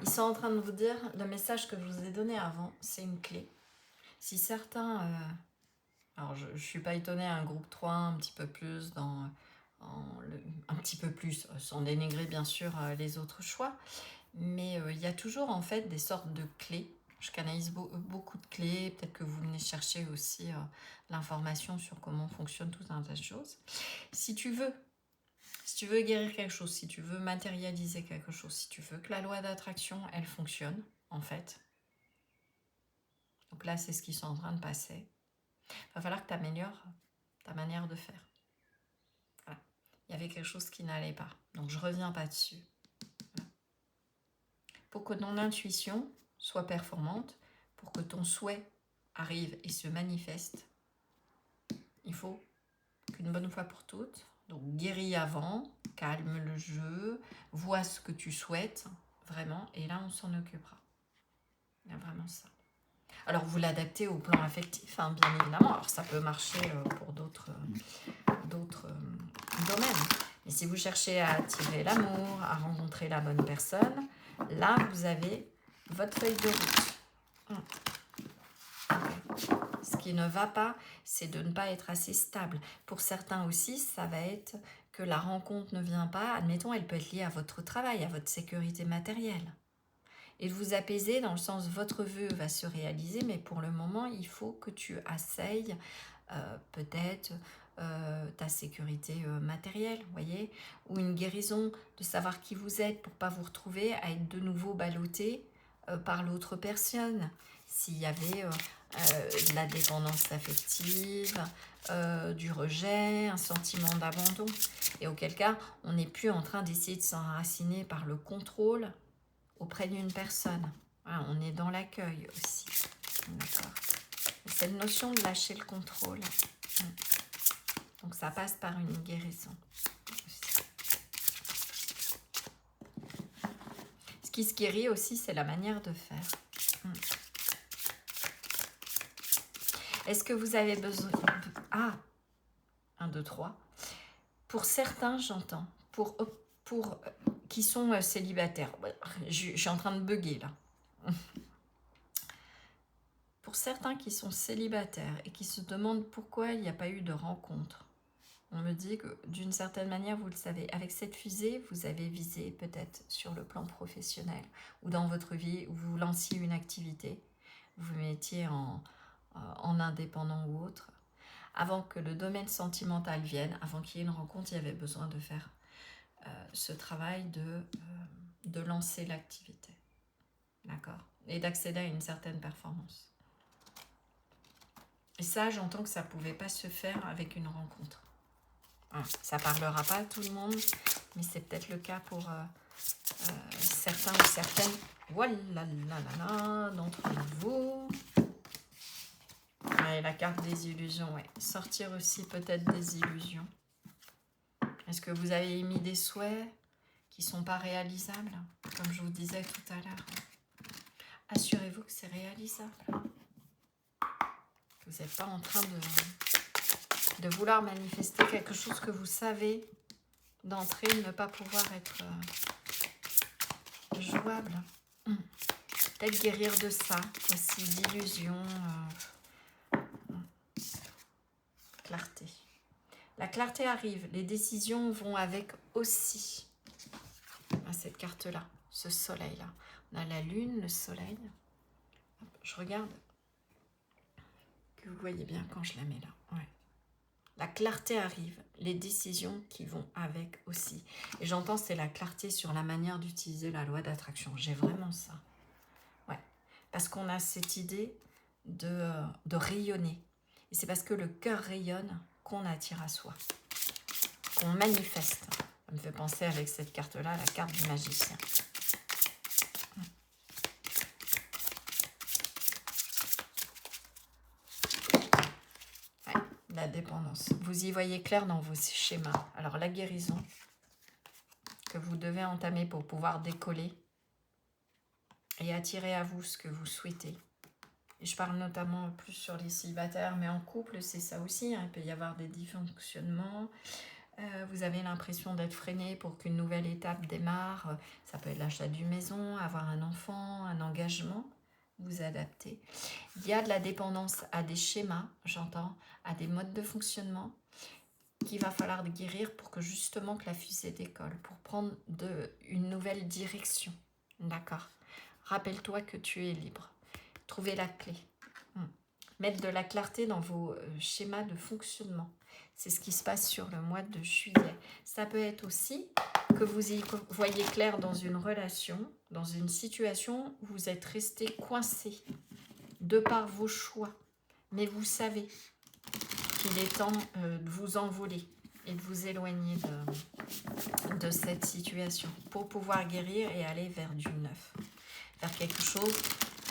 Ils sont en train de vous dire, le message que je vous ai donné avant, c'est une clé. Si certains, alors je ne suis pas étonnée, un groupe 3, un petit peu plus, un petit peu plus, sans dénigrer bien sûr les autres choix, mais il y a toujours en fait des sortes de clés. Je canalise beaucoup de clés, peut-être que vous venez chercher aussi l'information sur comment fonctionne tout un tas de choses. Si tu veux guérir quelque chose, si tu veux matérialiser quelque chose, si tu veux que la loi d'attraction, elle fonctionne, en fait. Donc là, c'est ce qui est en train de passer. Il va falloir que tu améliores ta manière de faire. Voilà. Il y avait quelque chose qui n'allait pas. Donc, je ne reviens pas dessus. Voilà. Pour que ton intuition soit performante, pour que ton souhait arrive et se manifeste, il faut qu'une bonne fois pour toutes, donc guéris avant, calme le jeu, vois ce que tu souhaites, vraiment, et là on s'en occupera. Il y a vraiment ça. Alors vous l'adaptez au plan affectif, hein, bien évidemment, alors ça peut marcher pour d'autres domaines. Mais si vous cherchez à attirer l'amour, à rencontrer la bonne personne, là vous avez votre feuille de route. Okay. qui ne va pas, c'est de ne pas être assez stable. Pour certains aussi, ça va être que la rencontre ne vient pas. Admettons, elle peut être liée à votre travail, à votre sécurité matérielle. Et de vous apaiser dans le sens votre vœu va se réaliser, mais pour le moment, il faut que tu asseyes peut-être ta sécurité matérielle, voyez, ou une guérison de savoir qui vous êtes pour pas vous retrouver à être de nouveau ballotté par l'autre personne. S'il y avait de la dépendance affective, du rejet, un sentiment d'abandon, et auquel cas, on n'est plus en train d'essayer de s'enraciner par le contrôle auprès d'une personne. Voilà, on est dans l'accueil aussi. D'accord. Cette notion de lâcher le contrôle. Donc ça passe par une guérison aussi. Ce qui se guérit aussi, c'est la manière de faire. Est-ce que vous avez besoin... Ah, 1, 2, 3. Pour certains, j'entends, pour qui sont célibataires. Je suis en train de bugger là. Pour certains qui sont célibataires et qui se demandent pourquoi il n'y a pas eu de rencontre, on me dit que d'une certaine manière, vous le savez, avec cette fusée, vous avez visé peut-être sur le plan professionnel ou dans votre vie où vous lanciez une activité, vous mettiez en indépendant ou autre. Avant que le domaine sentimental vienne, avant qu'il y ait une rencontre, il y avait besoin de faire ce travail de lancer l'activité. D'accord? Et d'accéder à une certaine performance. Et ça, j'entends que ça ne pouvait pas se faire avec une rencontre. Voilà. Ça ne parlera pas à tout le monde, mais c'est peut-être le cas pour certains ou certaines voilà, d'entre vous. Et la carte des illusions, ouais. Sortir aussi peut-être des illusions. Est-ce que vous avez émis des souhaits qui ne sont pas réalisables, comme je vous disais tout à l'heure? Assurez-vous que c'est réalisable. Que vous n'êtes pas en train de vouloir manifester quelque chose que vous savez d'entrée ne pas pouvoir être jouable. Peut-être guérir de ça aussi, d'illusions. Clarté. La clarté arrive, les décisions vont avec aussi. À cette carte-là, ce soleil-là. On a la lune, le soleil. Je regarde que vous voyez bien quand je la mets là. Ouais. La clarté arrive, les décisions qui vont avec aussi. Et j'entends, c'est la clarté sur la manière d'utiliser la loi d'attraction. J'ai vraiment ça. Ouais. Parce qu'on a cette idée de rayonner. Et c'est parce que le cœur rayonne qu'on attire à soi, qu'on manifeste. Ça me fait penser avec cette carte-là, la carte du magicien. Ouais, la dépendance. Vous y voyez clair dans vos schémas. Alors la guérison que vous devez entamer pour pouvoir décoller et attirer à vous ce que vous souhaitez. Et je parle notamment plus sur les célibataires, mais en couple, c'est ça aussi. Hein. Il peut y avoir des dysfonctionnements. Vous avez l'impression d'être freiné pour qu'une nouvelle étape démarre. Ça peut être l'achat d'une maison, avoir un enfant, un engagement. Vous adaptez. Il y a de la dépendance à des schémas, j'entends, à des modes de fonctionnement qu'il va falloir guérir pour que justement que la fusée décolle, pour prendre une nouvelle direction. D'accord? Rappelle-toi que tu es libre. Trouver la clé. Mettre de la clarté dans vos schémas de fonctionnement. C'est ce qui se passe sur le mois de juillet. Ça peut être aussi que vous y voyez clair dans une relation, dans une situation où vous êtes resté coincé de par vos choix. Mais vous savez qu'il est temps de vous envoler et de vous éloigner de cette situation pour pouvoir guérir et aller vers du neuf. Vers quelque chose...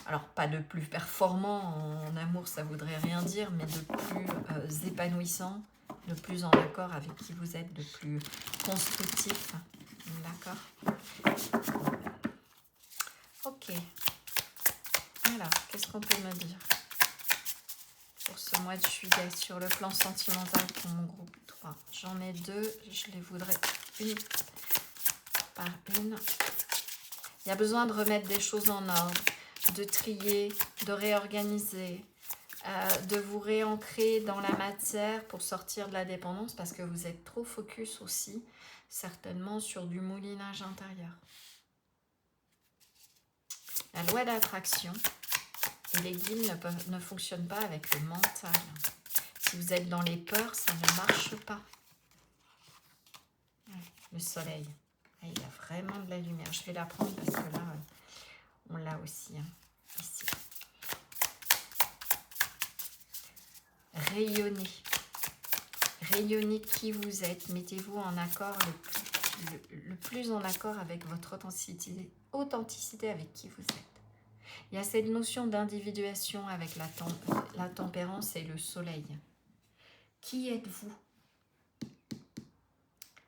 Alors, pas de plus performant en amour, ça voudrait rien dire, mais de plus épanouissant, de plus en accord avec qui vous êtes, de plus constructif. D'accord? Ok. Alors, qu'est-ce qu'on peut me dire pour ce mois de juillet sur le plan sentimental pour mon groupe 3? J'en ai 2, je les voudrais une par une. Il y a besoin de remettre des choses en ordre, de trier, de réorganiser, de vous réancrer dans la matière pour sortir de la dépendance parce que vous êtes trop focus aussi, certainement sur du moulinage intérieur. La loi d'attraction et les guides ne fonctionnent pas avec le mental. Si vous êtes dans les peurs, ça ne marche pas. Le soleil, il y a vraiment de la lumière. Je vais la prendre parce que là, on l'a aussi, ici. Rayonnez. Rayonnez qui vous êtes. Mettez-vous en accord le plus en accord avec votre authenticité avec qui vous êtes. Il y a cette notion d'individuation avec la tempérance et le soleil. Qui êtes-vous?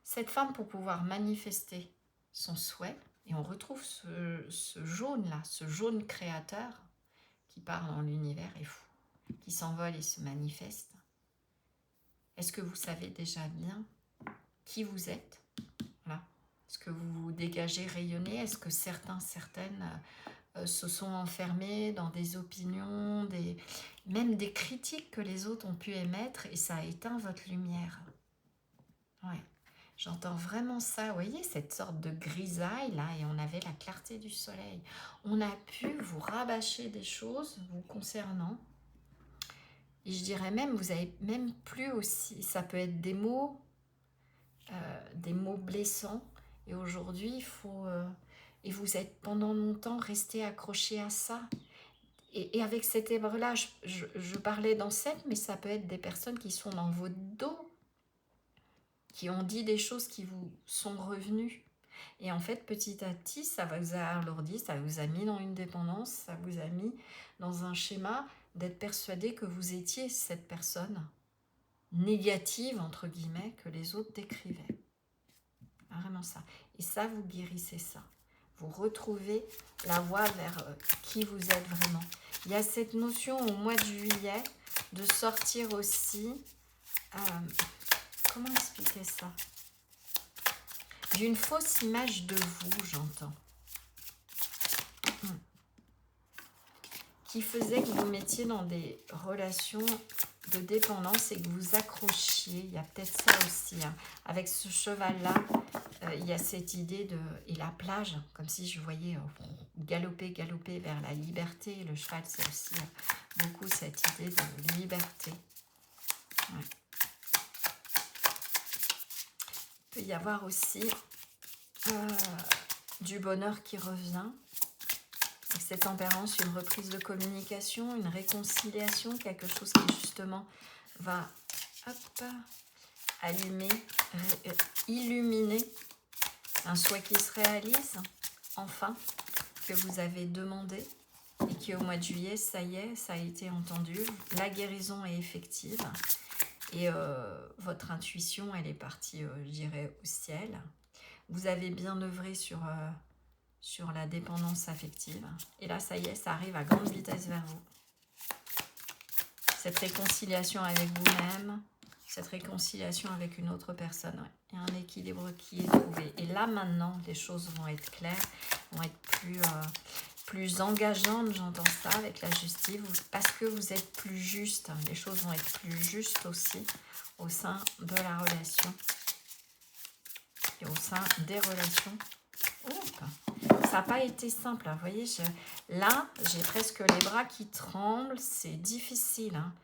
Cette femme, pour pouvoir manifester son souhait, et on retrouve ce jaune-là, ce jaune créateur qui part dans l'univers et fou, qui s'envole et se manifeste. Est-ce que vous savez déjà bien qui vous êtes? Voilà. Est-ce que vous vous dégagez, rayonnez? Est-ce que certaines se sont enfermés dans des opinions, même des critiques que les autres ont pu émettre et ça a éteint votre lumière? Ouais. J'entends vraiment ça, vous voyez, cette sorte de grisaille là, et on avait la clarté du soleil. On a pu vous rabâcher des choses vous concernant. Et je dirais même, vous avez même plus aussi, ça peut être des mots blessants. Et aujourd'hui, il faut, et vous êtes pendant longtemps resté accroché à ça. Et avec cette œuvre-là, je parlais d'ancêtres, mais ça peut être des personnes qui sont dans votre dos, qui ont dit des choses qui vous sont revenues. Et en fait, petit à petit, ça vous a alourdi, ça vous a mis dans une dépendance, ça vous a mis dans un schéma d'être persuadé que vous étiez cette personne négative, entre guillemets, que les autres décrivaient. Vraiment ça. Et ça, vous guérissez ça. Vous retrouvez la voie vers qui vous êtes vraiment. Il y a cette notion au mois de juillet de sortir aussi... comment expliquer ça? D'une fausse image de vous, j'entends. Qui faisait que vous mettiez dans des relations de dépendance et que vous accrochiez. Il y a peut-être ça aussi. Avec ce cheval-là, il y a cette idée de... Et la plage, comme si je voyais galoper vers la liberté. Le cheval, c'est aussi beaucoup cette idée de liberté. Ouais. Il peut y avoir aussi du bonheur qui revient. Avec cette tempérance, une reprise de communication, une réconciliation, quelque chose qui justement va illuminer un souhait qui se réalise, enfin, que vous avez demandé et qui au mois de juillet, ça y est, ça a été entendu. La guérison est effective et votre intuition, elle est partie, je dirais, au ciel. Vous avez bien œuvré sur la dépendance affective. Et là, ça y est, ça arrive à grande vitesse vers vous. Cette réconciliation avec vous-même, cette réconciliation avec une autre personne. Ouais. Il y a un équilibre qui est trouvé. Et là, maintenant, les choses vont être claires, vont être plus engageantes, j'entends ça, avec la justice, parce que vous êtes plus juste. Les choses vont être plus justes aussi au sein de la relation et au sein des relations. Ça n'a pas été simple, hein. Vous voyez, là, j'ai presque les bras qui tremblent, c'est difficile. Hein.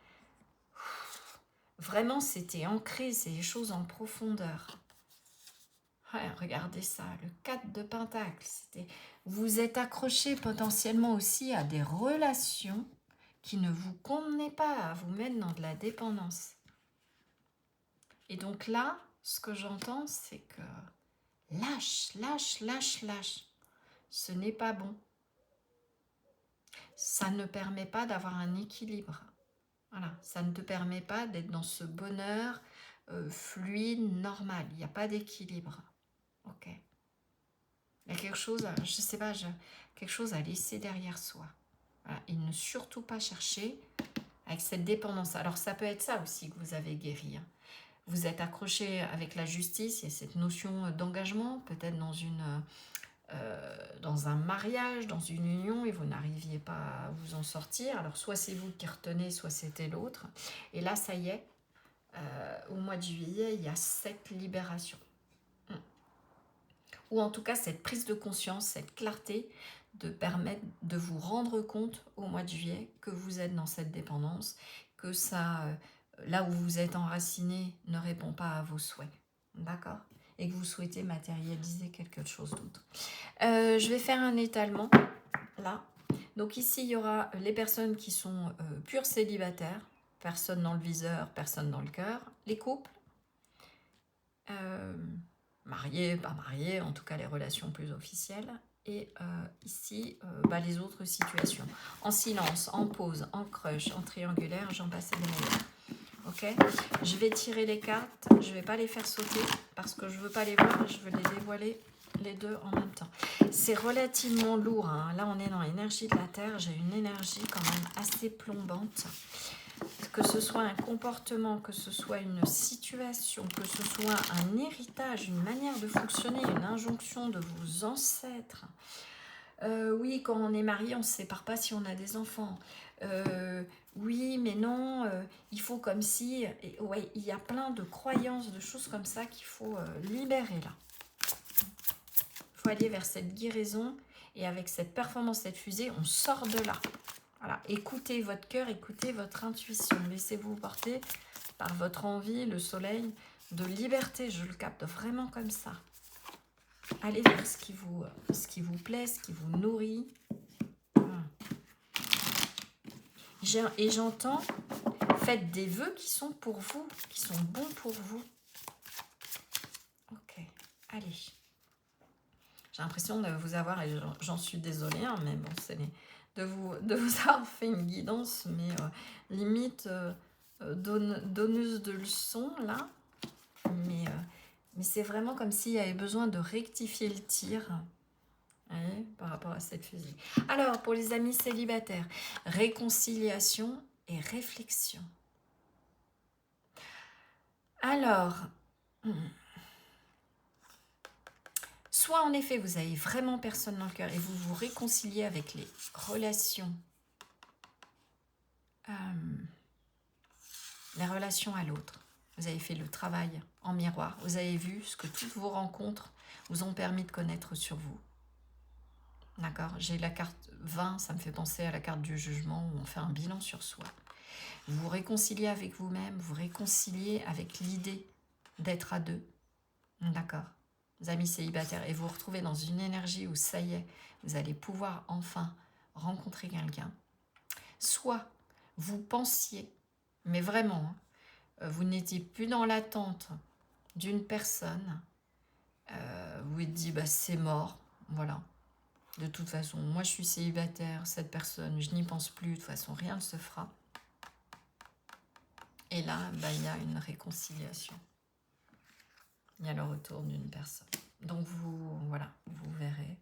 Vraiment, c'était ancré, c'est des choses en profondeur. Ouais, regardez ça, le 4 de Pentacle. Vous êtes accroché potentiellement aussi à des relations qui ne vous convenaient pas, à vous mettre dans de la dépendance. Et donc là, ce que j'entends, c'est que lâche. Ce n'est pas bon. Ça ne permet pas d'avoir un équilibre. Voilà, ça ne te permet pas d'être dans ce bonheur fluide, normal. Il n'y a pas d'équilibre. Ok. Il y a quelque chose, je ne sais pas, quelque chose à laisser derrière soi. Voilà. Et ne surtout pas chercher avec cette dépendance. Alors ça peut être ça aussi que vous avez guéri. Hein. Vous êtes accroché avec la justice, il y a cette notion d'engagement, peut-être dans une dans un mariage, dans une union, et vous n'arriviez pas à vous en sortir. Alors soit c'est vous qui retenez, soit c'était l'autre. Et là, ça y est, au mois de juillet, il y a cette libération. Ou en tout cas, cette prise de conscience, cette clarté de permettre de vous rendre compte au mois de juillet que vous êtes dans cette dépendance, que ça, là où vous êtes enraciné, ne répond pas à vos souhaits. D'accord? Et que vous souhaitez matérialiser quelque chose d'autre. Je vais faire un étalement, là. Donc ici, il y aura les personnes qui sont purs célibataires, personne dans le viseur, personne dans le cœur, les couples, mariés, pas mariés, en tout cas les relations plus officielles, et ici, les autres situations. En silence, en pause, en crush, en triangulaire, j'en passe des meilleurs. Ok, je vais tirer les cartes, je ne vais pas les faire sauter parce que je ne veux pas les voir, je veux les dévoiler les deux en même temps. C'est relativement lourd, hein. Là on est dans l'énergie de la Terre, j'ai une énergie quand même assez plombante. Que ce soit un comportement, que ce soit une situation, que ce soit un héritage, une manière de fonctionner, une injonction de vos ancêtres. Oui, quand on est marié, on ne se sépare pas si on a des enfants. Oui, mais non, il faut comme si... Et ouais, il y a plein de croyances, de choses comme ça qu'il faut libérer là. Il faut aller vers cette guérison et avec cette performance, cette fusée, on sort de là. Voilà, écoutez votre cœur, écoutez votre intuition. Laissez-vous porter par votre envie, le soleil, de liberté. Je le capte vraiment comme ça. Allez vers ce qui vous plaît, ce qui vous nourrit. Et j'entends, faites des vœux qui sont pour vous, qui sont bons pour vous. Ok, allez. J'ai l'impression de vous avoir, et j'en suis désolée, hein, mais bon, c'est de vous avoir fait une guidance, mais limite donneuse de leçons, là. Mais c'est vraiment comme s'il y avait besoin de rectifier le tir. Par rapport à cette fusée. Alors, pour les amis célibataires, réconciliation et réflexion. Alors, soit en effet, vous avez vraiment personne dans le cœur et vous vous réconciliez avec les relations, à l'autre. Vous avez fait le travail en miroir. Vous avez vu ce que toutes vos rencontres vous ont permis de connaître sur vous. D'accord, j'ai la carte 20, ça me fait penser à la carte du jugement où on fait un bilan sur soi. Vous vous réconciliez avec vous-même, vous réconciliez avec l'idée d'être à deux. D'accord, les amis célibataires, et vous vous retrouvez dans une énergie où ça y est, vous allez pouvoir enfin rencontrer quelqu'un. Soit vous pensiez, mais vraiment, vous n'étiez plus dans l'attente d'une personne, vous vous dites, c'est mort, voilà. De toute façon, moi je suis célibataire, cette personne, je n'y pense plus, de toute façon rien ne se fera. Et là, il y a une réconciliation. Il y a le retour d'une personne. Donc vous verrez.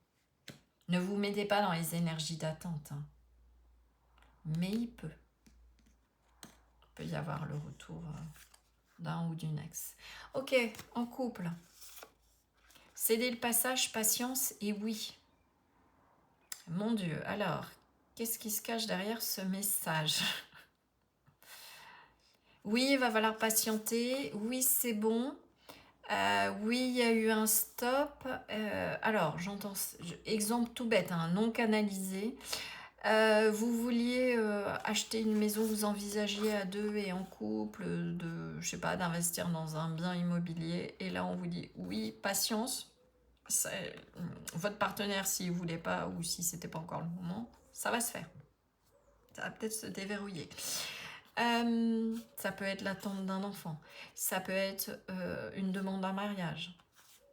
Ne vous mettez pas dans les énergies d'attente. Hein. Mais il peut y avoir le retour d'un ou d'une ex. Ok, en couple. Cédez le passage, patience et oui. Mon Dieu, alors, qu'est-ce qui se cache derrière ce message? Oui, il va falloir patienter. Oui, c'est bon. Oui, il y a eu un stop. Alors, j'entends... Exemple tout bête, non canalisé. Vous vouliez acheter une maison, vous envisagiez à deux et en couple d'investir dans un bien immobilier. Et là, on vous dit, oui, patience. Votre partenaire, s'il ne voulait pas ou si c'était pas encore le moment, ça va se faire. Ça va peut-être se déverrouiller. Ça peut être l'attente d'un enfant. Ça peut être une demande en mariage.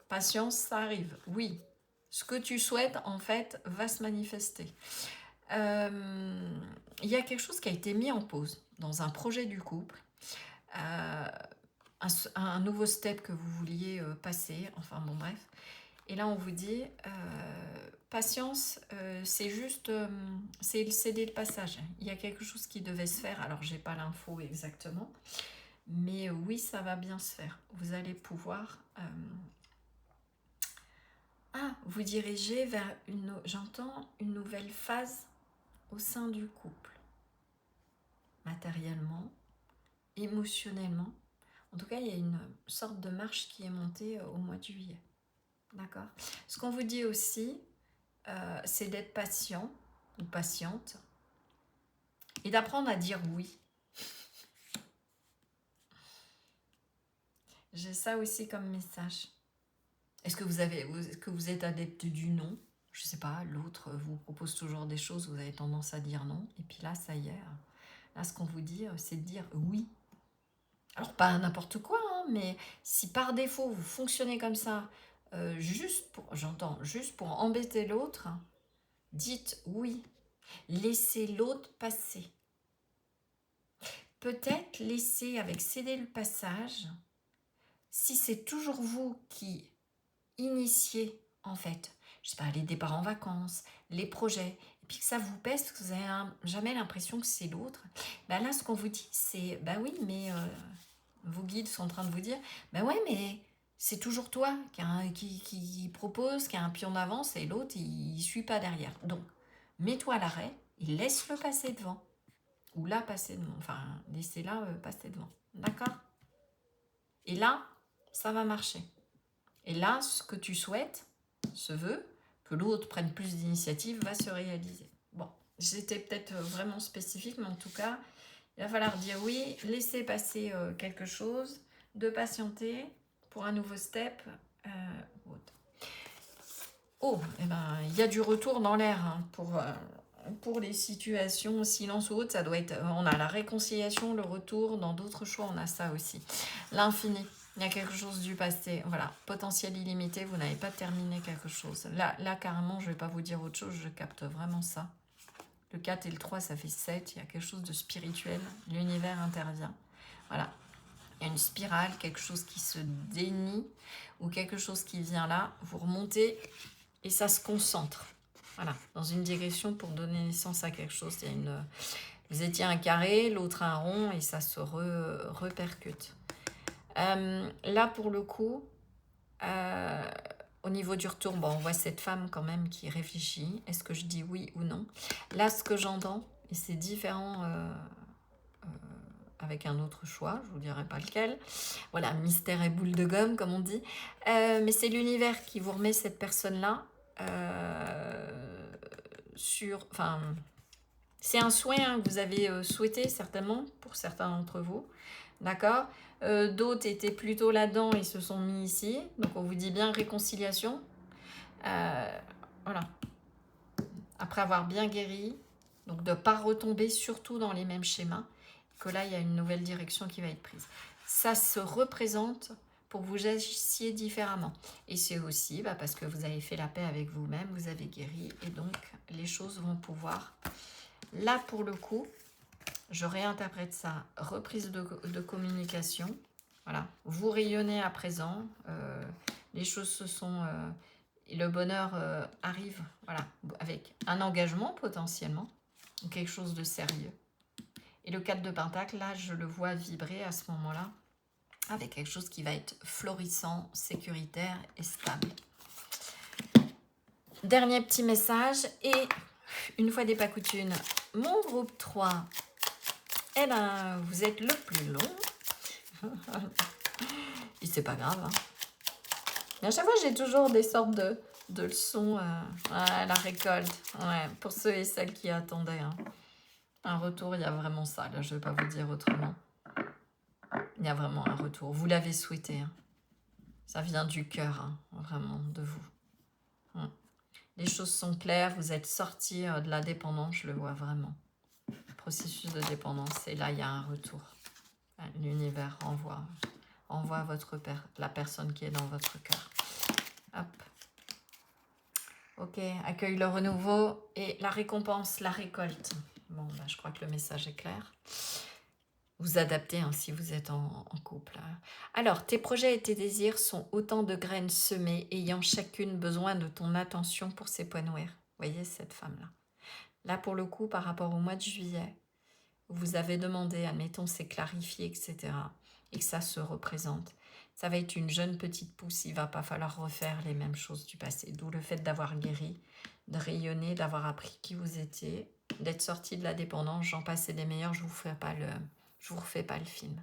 Patience, ça arrive. Oui. Ce que tu souhaites, en fait, va se manifester. Il y a quelque chose qui a été mis en pause dans un projet du couple. Un nouveau step que vous vouliez passer. Enfin, bon, bref. Et là, on vous dit, patience, c'est juste, c'est céder le passage. Il y a quelque chose qui devait se faire, alors j'ai pas l'info exactement, mais oui, ça va bien se faire. Vous allez pouvoir Ah, vous dirigez vers j'entends une nouvelle phase au sein du couple. Matériellement, émotionnellement. En tout cas, il y a une sorte de marche qui est montée au mois de juillet. D'accord. Ce qu'on vous dit aussi, c'est d'être patient ou patiente et d'apprendre à dire oui. J'ai ça aussi comme message. Est-ce que vous êtes adepte du non? Je sais pas, l'autre vous propose toujours des choses, vous avez tendance à dire non. Et puis là, ça y est. Là, ce qu'on vous dit, c'est de dire oui. Alors, pas n'importe quoi, hein, mais si par défaut, vous fonctionnez comme ça, juste pour embêter l'autre, dites oui. Laissez l'autre passer. Peut-être laisser avec céder le passage, si c'est toujours vous qui initiez, en fait, je sais pas, les départs en vacances, les projets, et puis que ça vous pèse, que vous n'avez jamais l'impression que c'est l'autre, ben là, ce qu'on vous dit, c'est, ben oui, mais vos guides sont en train de vous dire, ben ouais, mais c'est toujours toi qui propose, qui a un pion d'avance, et l'autre, il ne suit pas derrière. Donc, mets-toi à l'arrêt et laisse-le passer devant. Ou là, passer devant. Enfin, laissez-la passer devant. D'accord? Et là, ça va marcher. Et là, ce que tu souhaites, ce vœu, que l'autre prenne plus d'initiative, va se réaliser. Bon, j'étais peut-être vraiment spécifique, mais en tout cas, il va falloir dire oui, laisser passer quelque chose, de patienter pour un nouveau step. Oh, eh ben, il y a du retour dans l'air hein, pour les situations silence ou autre. Ça doit être, on a la réconciliation, le retour. Dans d'autres choix, on a ça aussi. L'infini. Il y a quelque chose du passé. Voilà, potentiel illimité. Vous n'avez pas terminé quelque chose. Là, carrément, je ne vais pas vous dire autre chose. Je capte vraiment ça. Le 4 et le 3, ça fait 7. Il y a quelque chose de spirituel. L'univers intervient. Voilà. Il y a une spirale, quelque chose qui se dénie ou quelque chose qui vient là. Vous remontez et ça se concentre. Voilà, dans une direction pour donner naissance à quelque chose. Il y a vous étiez un carré, l'autre un rond et ça se repercute. Là, pour le coup, au niveau du retour, bon, on voit cette femme quand même qui réfléchit. Est-ce que je dis oui ou non? Là, ce que j'entends, et c'est différent avec un autre choix, je ne vous dirai pas lequel. Voilà, mystère et boule de gomme, comme on dit. Mais c'est l'univers qui vous remet cette personne-là enfin, c'est un souhait hein, que vous avez souhaité certainement pour certains d'entre vous, d'accord. D'autres étaient plutôt là-dedans et se sont mis ici, donc on vous dit bien réconciliation. Voilà, après avoir bien guéri, donc de ne pas retomber surtout dans les mêmes schémas, que là il y a une nouvelle direction qui va être prise. Ça se représente pour que vous agissiez différemment. Et c'est aussi parce que vous avez fait la paix avec vous-même, vous avez guéri, et donc les choses vont pouvoir... Là, pour le coup, je réinterprète ça, reprise de communication. Voilà, vous rayonnez à présent, les choses se sont... et le bonheur arrive, voilà, avec un engagement potentiellement, ou quelque chose de sérieux. Et le 4 de Pentacle, là, je le vois vibrer à ce moment-là, avec quelque chose qui va être florissant, sécuritaire et stable. Dernier petit message, et une fois n'est pas coutume, mon groupe 3, eh ben, vous êtes le plus long. Et c'est pas grave. Hein. Mais à chaque fois, j'ai toujours des sortes de leçons à la récolte. Ouais, pour ceux et celles qui attendaient. Hein. Un retour, il y a vraiment ça. Là, je ne vais pas vous dire autrement. Il y a vraiment un retour. Vous l'avez souhaité. Hein. Ça vient du cœur, hein, vraiment, de vous. Les choses sont claires. Vous êtes sortis de la dépendance, je le vois vraiment. Le processus de dépendance. Et là, il y a un retour. L'univers envoie la personne qui est dans votre cœur. Hop. Ok, accueille le renouveau et la récompense, la récolte. Bon, je crois que le message est clair. Vous adaptez hein, si vous êtes en couple. Alors, tes projets et tes désirs sont autant de graines semées, ayant chacune besoin de ton attention pour s'épanouir. Vous voyez cette femme-là. Là, pour le coup, par rapport au mois de juillet, vous avez demandé, admettons, c'est clarifié, etc. Et que ça se représente. Ça va être une jeune petite pousse, il va pas falloir refaire les mêmes choses du passé. D'où le fait d'avoir guéri, de rayonner, d'avoir appris qui vous étiez, d'être sorti de la dépendance, j'en passe et des meilleurs, je vous refais pas le film.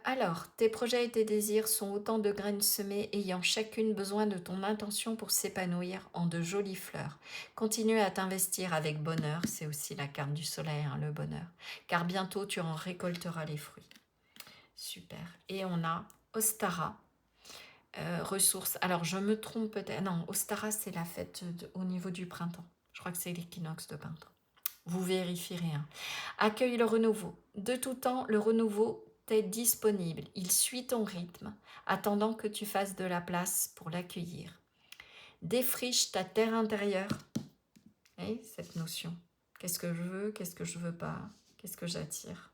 Alors, tes projets et tes désirs sont autant de graines semées ayant chacune besoin de ton intention pour s'épanouir en de jolies fleurs. Continue à t'investir avec bonheur, c'est aussi la carte du soleil, hein, le bonheur, car bientôt tu en récolteras les fruits. Super. Et on a Ostara, ressources. Alors, je me trompe peut-être. Non, Ostara, c'est la fête au niveau du printemps. Je crois que c'est l'équinoxe de printemps. Vous vérifierez. Hein. Accueille le renouveau. De tout temps, le renouveau t'est disponible. Il suit ton rythme, attendant que tu fasses de la place pour l'accueillir. Défriche ta terre intérieure. Et cette notion. Qu'est-ce que je veux? Qu'est-ce que je veux pas? Qu'est-ce que j'attire?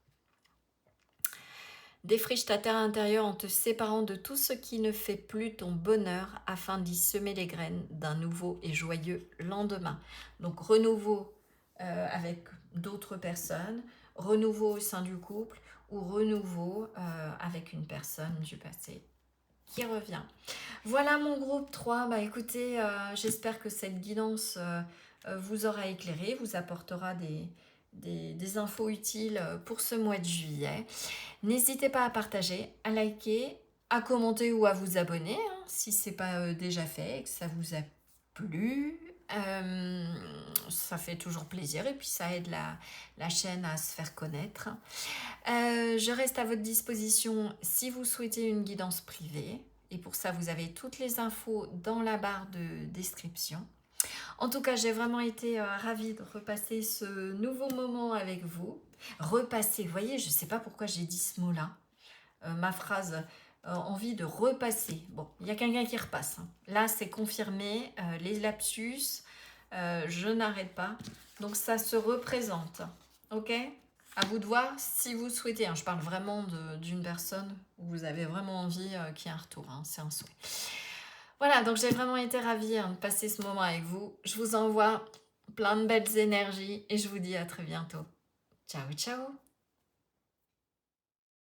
Défriche ta terre intérieure en te séparant de tout ce qui ne fait plus ton bonheur afin d'y semer les graines d'un nouveau et joyeux lendemain. Donc renouveau avec d'autres personnes, renouveau au sein du couple ou renouveau avec une personne du passé qui revient. Voilà mon groupe 3. Bah, écoutez, j'espère que cette guidance vous aura éclairé, vous apportera des infos utiles pour ce mois de juillet. N'hésitez pas à partager, à liker, à commenter ou à vous abonner hein, si ce n'est pas déjà fait et que ça vous a plu. Ça fait toujours plaisir et puis ça aide la chaîne à se faire connaître. Je reste à votre disposition si vous souhaitez une guidance privée. Et pour ça, vous avez toutes les infos dans la barre de description. En tout cas, j'ai vraiment été ravie de repasser ce nouveau moment avec vous. Repasser, vous voyez, je ne sais pas pourquoi j'ai dit ce mot-là. Ma phrase, envie de repasser. Bon, il y a quelqu'un qui repasse. Hein. Là, c'est confirmé. Les lapsus, je n'arrête pas. Donc, ça se représente. Ok ? À vous de voir si vous souhaitez. Hein. Je parle vraiment d'une personne où vous avez vraiment envie qu'il y ait un retour. Hein. C'est un souhait. Voilà, donc j'ai vraiment été ravie de passer ce moment avec vous. Je vous envoie plein de belles énergies et je vous dis à très bientôt. Ciao, ciao!